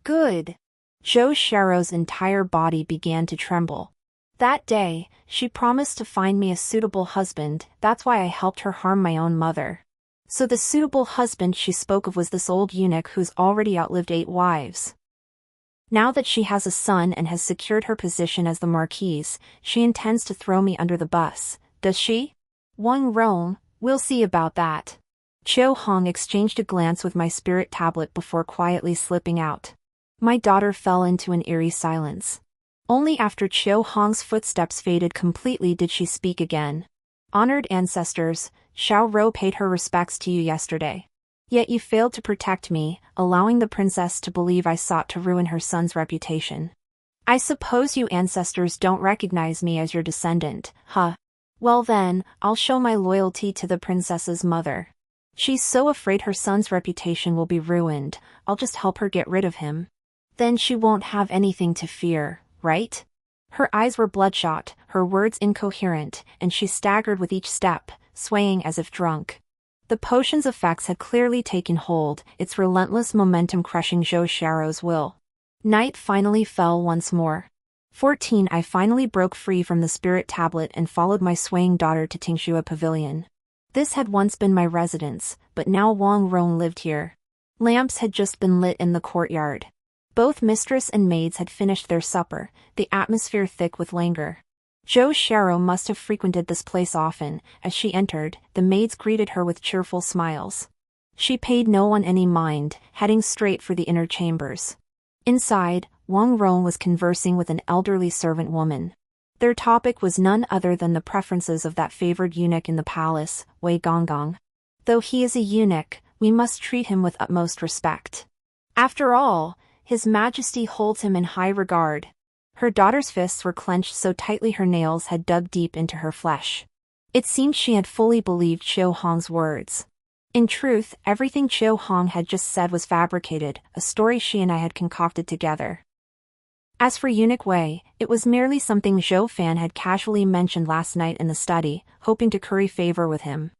Good. Zhou Xiaorou's entire body began to tremble. That day, she promised to find me a suitable husband, that's why I helped her harm my own mother. So the suitable husband she spoke of was this old eunuch who's already outlived 8 wives. Now that she has a son and has secured her position as the Marquise, she intends to throw me under the bus, does she? Wang Rong, we'll see about that. Chiu Hong exchanged a glance with my spirit tablet before quietly slipping out. My daughter fell into an eerie silence. Only after Chiu Hong's footsteps faded completely did she speak again. Honored ancestors, Xiao Rou paid her respects to you yesterday. Yet you failed to protect me, allowing the princess to believe I sought to ruin her son's reputation. I suppose you ancestors don't recognize me as your descendant, huh? Well then, I'll show my loyalty to the princess's mother. She's so afraid her son's reputation will be ruined, I'll just help her get rid of him. Then she won't have anything to fear, right? Her eyes were bloodshot, her words incoherent, and she staggered with each step, swaying as if drunk. The potion's effects had clearly taken hold, its relentless momentum crushing Zhou Xiao's will. Night finally fell once more. 14 I finally broke free from the spirit tablet and followed my swaying daughter to Tingxua Pavilion. This had once been my residence, but now Wang Rong lived here. Lamps had just been lit in the courtyard. Both mistress and maids had finished their supper, the atmosphere thick with languor. Zhou Xiao must have frequented this place often. As she entered, the maids greeted her with cheerful smiles. She paid no one any mind, heading straight for the inner chambers. Inside, Wang Rong was conversing with an elderly servant woman. Their topic was none other than the preferences of that favored eunuch in the palace, Wei Gonggong. Though he is a eunuch, we must treat him with utmost respect. After all, His Majesty holds him in high regard. Her daughter's fists were clenched so tightly her nails had dug deep into her flesh. It seemed she had fully believed Qiu Hong's words. In truth, everything Qiu Hong had just said was fabricated, a story she and I had concocted together. As for Eunuch Wei, it was merely something Zhou Fan had casually mentioned last night in the study, hoping to curry favor with him.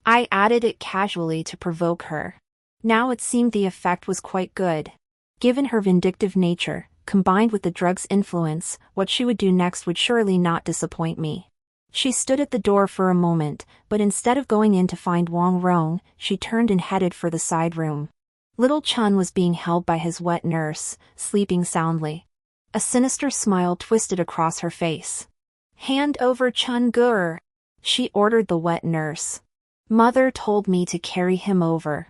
I added it casually to provoke her. Now it seemed the effect was quite good. Given her vindictive nature, combined with the drug's influence, what she would do next would surely not disappoint me. She stood at the door for a moment, but instead of going in to find Wang Rong, she turned and headed for the side room. Little Chun was being held by his wet nurse, sleeping soundly. A sinister smile twisted across her face. "Hand over Chun Gur," she ordered the wet nurse. "Mother told me to carry him over."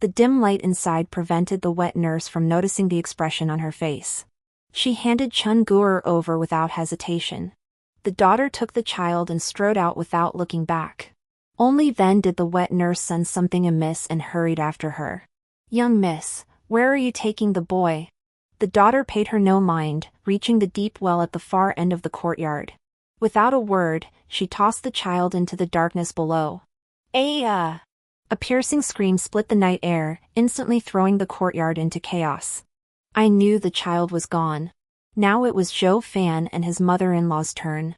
The dim light inside prevented the wet nurse from noticing the expression on her face. She handed Chun Gur over without hesitation. The daughter took the child and strode out without looking back. Only then did the wet nurse sense something amiss and hurried after her. "Young miss, where are you taking the boy?" The daughter paid her no mind, reaching the deep well at the far end of the courtyard. Without a word, she tossed the child into the darkness below. "Aya!" A piercing scream split the night air, instantly throwing the courtyard into chaos. I knew the child was gone. Now it was Zhou Fan and his mother-in-law's turn.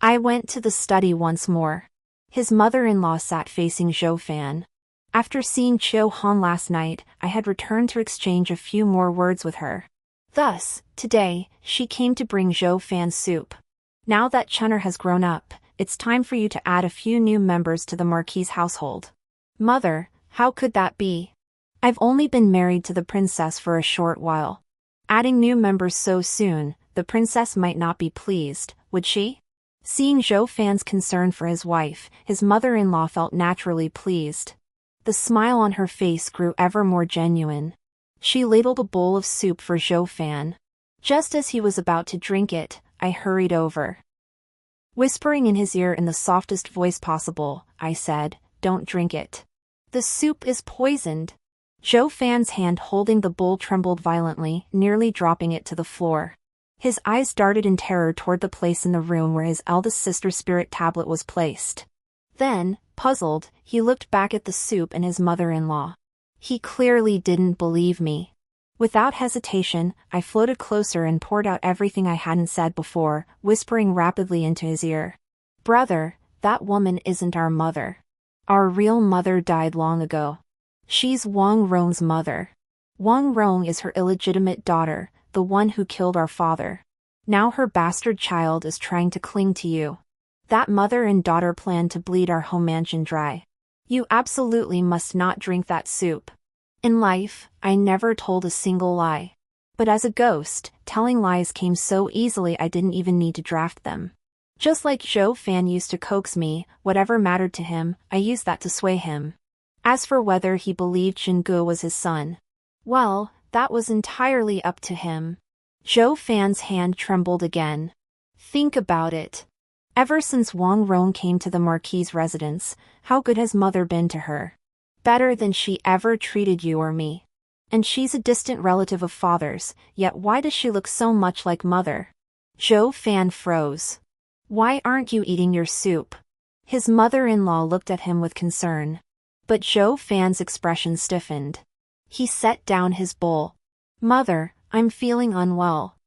I went to the study once more. His mother-in-law sat facing Zhou Fan. After seeing Qiu Hong last night, I had returned to exchange a few more words with her. Thus, today, she came to bring Zhou Fan soup. Now that Chunner has grown up, it's time for you to add a few new members to the Marquis' household. Mother, how could that be? I've only been married to the princess for a short while. Adding new members so soon, the princess might not be pleased, would she? Seeing Zhou Fan's concern for his wife, his mother-in-law felt naturally pleased. The smile on her face grew ever more genuine. She ladled a bowl of soup for Zhou Fan. Just as he was about to drink it, I hurried over. Whispering in his ear in the softest voice possible, I said, "Don't drink it. The soup is poisoned." Zhou Fan's hand holding the bowl trembled violently, nearly dropping it to the floor. His eyes darted in terror toward the place in the room where his eldest sister's spirit tablet was placed. Then, puzzled, he looked back at the soup and his mother-in-law. He clearly didn't believe me. Without hesitation, I floated closer and poured out everything I hadn't said before, whispering rapidly into his ear. "Brother, that woman isn't our mother. Our real mother died long ago. She's Wang Rong's mother. Wang Rong is her illegitimate daughter, the one who killed our father. Now her bastard child is trying to cling to you. That mother and daughter plan to bleed our home mansion dry. You absolutely must not drink that soup." In life, I never told a single lie. But as a ghost, telling lies came so easily I didn't even need to draft them. Just like Zhou Fan used to coax me, whatever mattered to him, I used that to sway him. As for whether he believed Xingu was his son, well, that was entirely up to him. Zhou Fan's hand trembled again. Think about it. Ever since Wang Rong came to the Marquis' residence, how good has mother been to her? Better than she ever treated you or me. And she's a distant relative of father's, yet why does she look so much like mother? Zhou Fan froze. Why aren't you eating your soup? His mother-in-law looked at him with concern. But Zhou Fan's expression stiffened. He set down his bowl. Mother, I'm feeling unwell.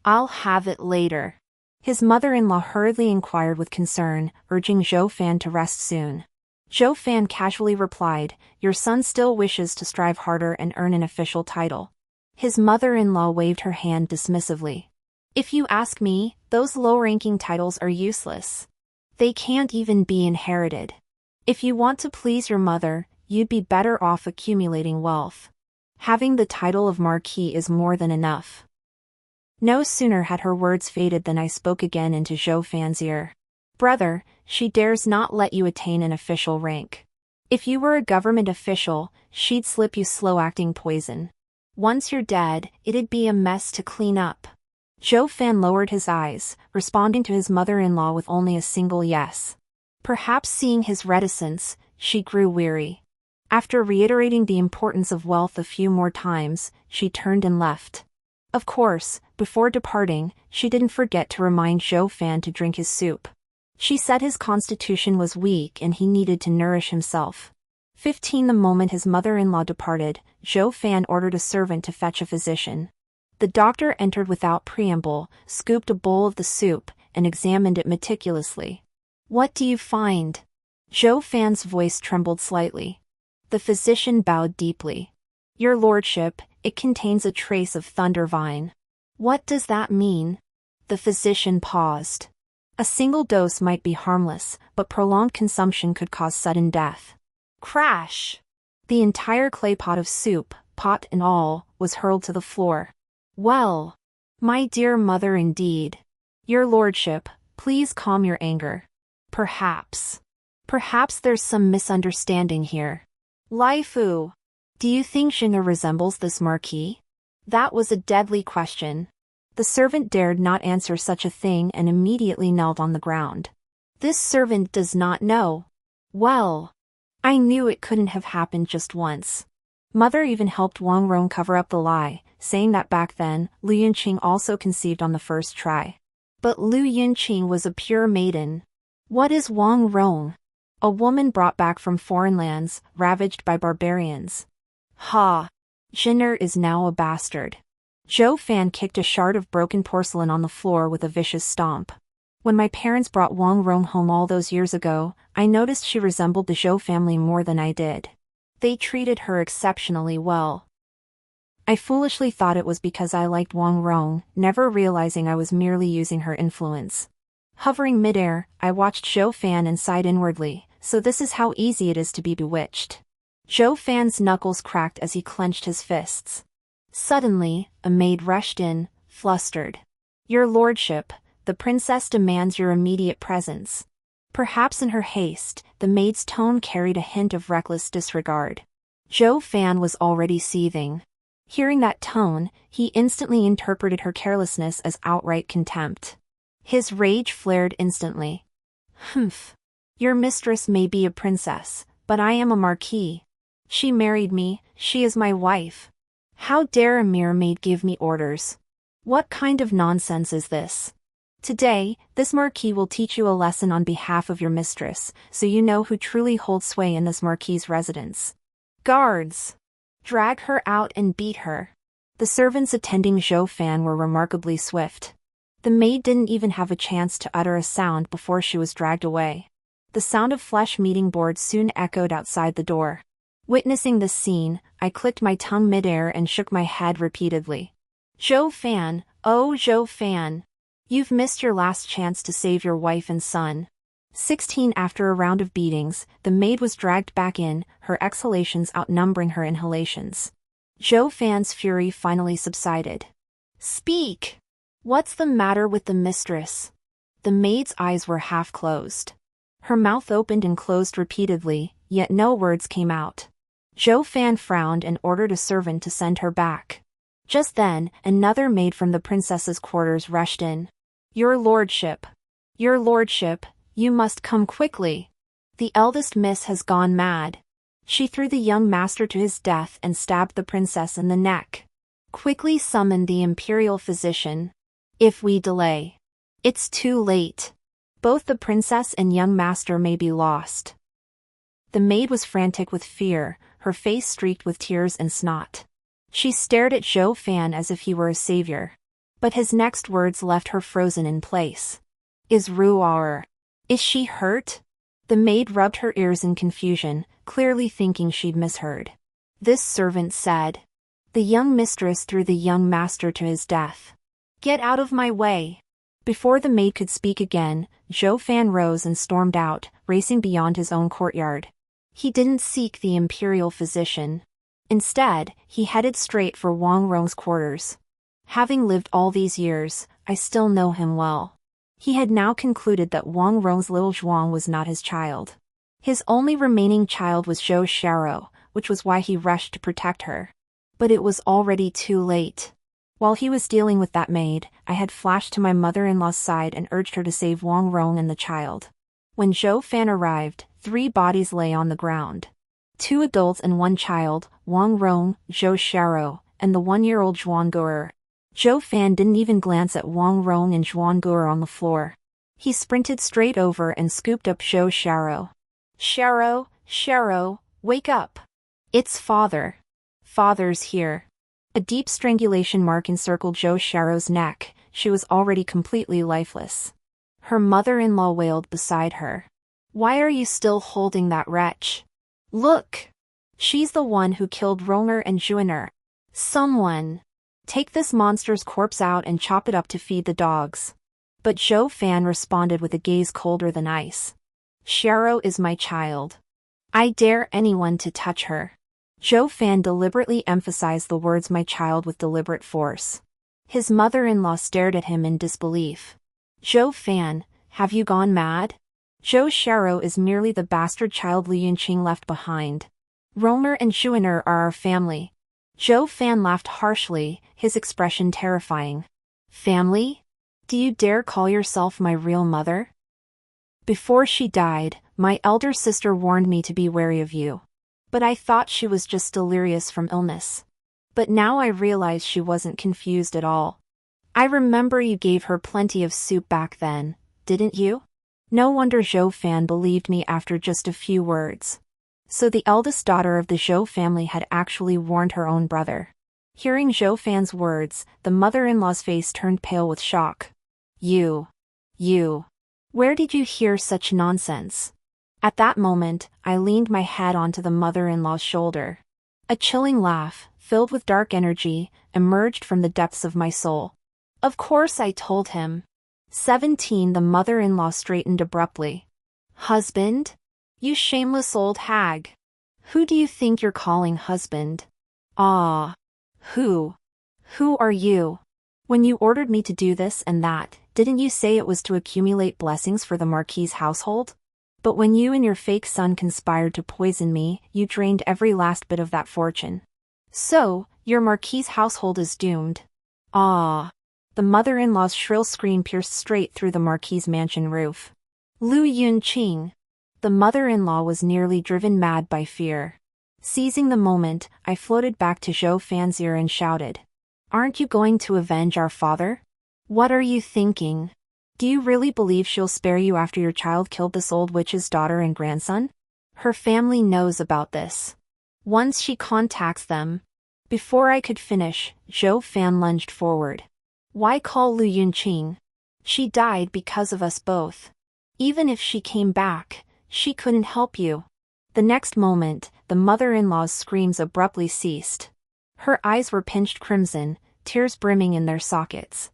I'll have it later. His mother-in-law hurriedly inquired with concern, urging Zhou Fan to rest soon. Zhou Fan casually replied, "Your son still wishes to strive harder and earn an official title." His mother-in-law waved her hand dismissively. "If you ask me, those low-ranking titles are useless. They can't even be inherited. If you want to please your mother, you'd be better off accumulating wealth. Having the title of Marquis is more than enough." No sooner had her words faded than I spoke again into Zhou Fan's ear. "Brother, she dares not let you attain an official rank. If you were a government official, she'd slip you slow-acting poison. Once you're dead, it'd be a mess to clean up." Zhou Fan lowered his eyes, responding to his mother-in-law with only a single yes. Perhaps seeing his reticence, she grew weary. After reiterating the importance of wealth a few more times, she turned and left. Of course, before departing, she didn't forget to remind Zhou Fan to drink his soup. She said his constitution was weak and he needed to nourish himself. 15 The moment his mother-in-law departed, Zhou Fan ordered a servant to fetch a physician. The doctor entered without preamble, scooped a bowl of the soup, and examined it meticulously. "What do you find?" Zhou Fan's voice trembled slightly. The physician bowed deeply. "Your lordship, it contains a trace of thundervine." "What does that mean?" The physician paused. "A single dose might be harmless, but prolonged consumption could cause sudden death." Crash! The entire clay pot of soup, pot and all, was hurled to the floor. "Well, my dear mother indeed. Your lordship, please calm your anger. Perhaps there's some misunderstanding here. Lai Fu, do you think Jing'er resembles this marquis?" That was a deadly question. The servant dared not answer such a thing and immediately knelt on the ground. "This servant does not know." "Well, I knew it couldn't have happened just once." Mother even helped Wang Rong cover up the lie, saying that back then, Lu Yunqing also conceived on the first try. But Lu Yunqing was a pure maiden. What is Wang Rong? A woman brought back from foreign lands, ravaged by barbarians. Ha! Jing'er is now a bastard. Zhou Fan kicked a shard of broken porcelain on the floor with a vicious stomp. When my parents brought Wang Rong home all those years ago, I noticed she resembled the Zhou family more than I did. They treated her exceptionally well. I foolishly thought it was because I liked Wang Rong, never realizing I was merely using her influence. Hovering midair, I watched Zhou Fan and sighed inwardly, so this is how easy it is to be bewitched. Zhou Fan's knuckles cracked as he clenched his fists. Suddenly, a maid rushed in, flustered. "Your lordship, the princess demands your immediate presence." Perhaps in her haste, the maid's tone carried a hint of reckless disregard. Zhou Fan was already seething. Hearing that tone, he instantly interpreted her carelessness as outright contempt. His rage flared instantly. "Humph. Your mistress may be a princess, but I am a marquis. She married me, she is my wife. How dare a mere maid give me orders? What kind of nonsense is this? Today, this marquis will teach you a lesson on behalf of your mistress, so you know who truly holds sway in this marquis's residence. Guards! Drag her out and beat her." The servants attending Zhou Fan were remarkably swift. The maid didn't even have a chance to utter a sound before she was dragged away. The sound of flesh meeting boards soon echoed outside the door. Witnessing this scene, I clicked my tongue midair and shook my head repeatedly. "Zhou Fan, oh Zhou Fan! You've missed your last chance to save your wife and son." 16 After a round of beatings, the maid was dragged back in, her exhalations outnumbering her inhalations. Zhou Fan's fury finally subsided. "Speak! What's the matter with the mistress?" The maid's eyes were half closed. Her mouth opened and closed repeatedly, yet no words came out. Zhou Fan frowned and ordered a servant to send her back. Just then, another maid from the princess's quarters rushed in. Your lordship, you must come quickly. The eldest miss has gone mad. She threw the young master to his death and stabbed the princess in the neck. Quickly summon the imperial physician. If we delay, it's too late. Both the princess and young master may be lost." The maid was frantic with fear, her face streaked with tears and snot. She stared at Zhou Fan as if he were a savior. But his next words left her frozen in place. Is she hurt?" The maid rubbed her ears in confusion, clearly thinking she'd misheard. This servant said. The young mistress threw the young master to his death. Get out of my way. Before the maid could speak again, Zhou Fan rose and stormed out, racing beyond his own courtyard. He didn't seek the imperial physician. Instead, he headed straight for Wang Rong's quarters. Having lived all these years, I still know him well. He had now concluded that Wang Rong's little Zhuang was not his child. His only remaining child was Zhou Xiaorou, which was why he rushed to protect her. But it was already too late. While he was dealing with that maid, I had flashed to my mother-in-law's side and urged her to save Wang Rong and the child. When Zhou Fan arrived, 3 bodies lay on the ground. 2 adults and 1 child, Wang Rong, Zhou Xiaorou, and the 1-year-old Zhuang Gu'er. Zhou Fan didn't even glance at Wang Rong and Zhuang Gu'er on the floor. He sprinted straight over and scooped up Zhou Xiaorou. Xiaorou, wake up. It's father. Father's here. A deep strangulation mark encircled Zhou Xiaorou's neck. She was already completely lifeless. Her mother-in-law wailed beside her. Why are you still holding that wretch? Look! She's the one who killed Ronger and Juiner. Someone! Take this monster's corpse out and chop it up to feed the dogs. But Zhou Fan responded with a gaze colder than ice. Xiaorou is my child. I dare anyone to touch her. Zhou Fan deliberately emphasized the words my child with deliberate force. His mother-in-law stared at him in disbelief. Zhou Fan, have you gone mad? Zhou Xiaorou is merely the bastard child Li Yunqing left behind. Romer and Juiner are our family. Zhou Fan laughed harshly, his expression terrifying. Family? Do you dare call yourself my real mother? Before she died, my elder sister warned me to be wary of you. But I thought she was just delirious from illness. But now I realize she wasn't confused at all. I remember you gave her plenty of soup back then, didn't you? No wonder Zhou Fan believed me after just a few words. So the eldest daughter of the Zhou family had actually warned her own brother. Hearing Zhou Fan's words, the mother-in-law's face turned pale with shock. You. Where did you hear such nonsense? At that moment, I leaned my head onto the mother-in-law's shoulder. A chilling laugh, filled with dark energy, emerged from the depths of my soul. Of course I told him. 17. The mother-in-law straightened abruptly. Husband? You shameless old hag. Who do you think you're calling husband? Ah. Who? Who are you? When you ordered me to do this and that, didn't you say it was to accumulate blessings for the Marquis' household? But when you and your fake son conspired to poison me, you drained every last bit of that fortune. So, your Marquis' household is doomed. Ah. The mother-in-law's shrill scream pierced straight through the Marquis' mansion roof. Lu Yunqing. The mother-in-law was nearly driven mad by fear. Seizing the moment, I floated back to Zhou Fan's ear and shouted. Aren't you going to avenge our father? What are you thinking? Do you really believe she'll spare you after your child killed this old witch's daughter and grandson? Her family knows about this. Once she contacts them. Before I could finish, Zhou Fan lunged forward. Why call Lu Yunqing? She died because of us both. Even if she came back, she couldn't help you. The next moment, the mother-in-law's screams abruptly ceased. Her eyes were pinched crimson, tears brimming in their sockets.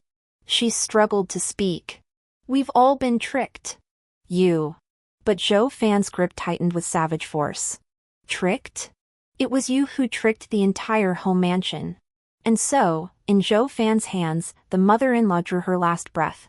She struggled to speak. We've all been tricked. You. But Zhou Fan's grip tightened with savage force. Tricked? It was you who tricked the entire home mansion. And so, in Zhou Fan's hands, the mother-in-law drew her last breath.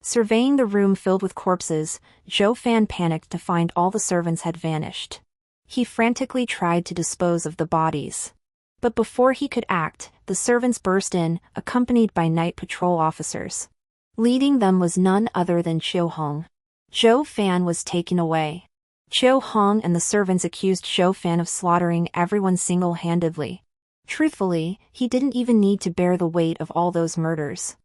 Surveying the room filled with corpses, Zhou Fan panicked to find all the servants had vanished. He frantically tried to dispose of the bodies. But before he could act, the servants burst in, accompanied by night patrol officers. Leading them was none other than Qiu Hong. Zhou Fan was taken away. Qiu Hong and the servants accused Zhou Fan of slaughtering everyone single-handedly. Truthfully, he didn't even need to bear the weight of all those murders.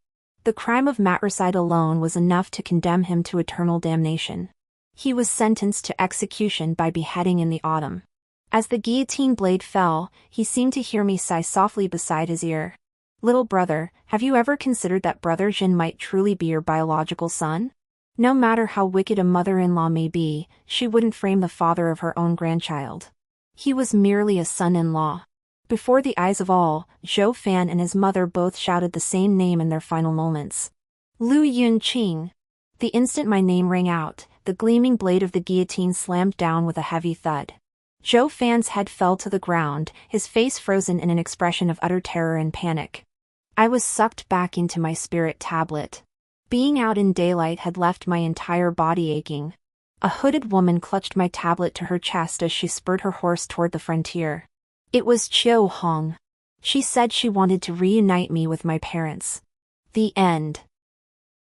The crime of matricide alone was enough to condemn him to eternal damnation. He was sentenced to execution by beheading in the autumn. As the guillotine blade fell, he seemed to hear me sigh softly beside his ear. Little brother, have you ever considered that Brother Jin might truly be your biological son? No matter how wicked a mother-in-law may be, she wouldn't frame the father of her own grandchild. He was merely a son-in-law. Before the eyes of all, Zhou Fan and his mother both shouted the same name in their final moments. Lu Yunqing. The instant my name rang out, the gleaming blade of the guillotine slammed down with a heavy thud. Zhou Fan's head fell to the ground, his face frozen in an expression of utter terror and panic. I was sucked back into my spirit tablet. Being out in daylight had left my entire body aching. A hooded woman clutched my tablet to her chest as she spurred her horse toward the frontier. It was Chiu Hong. She said she wanted to reunite me with my parents. The end.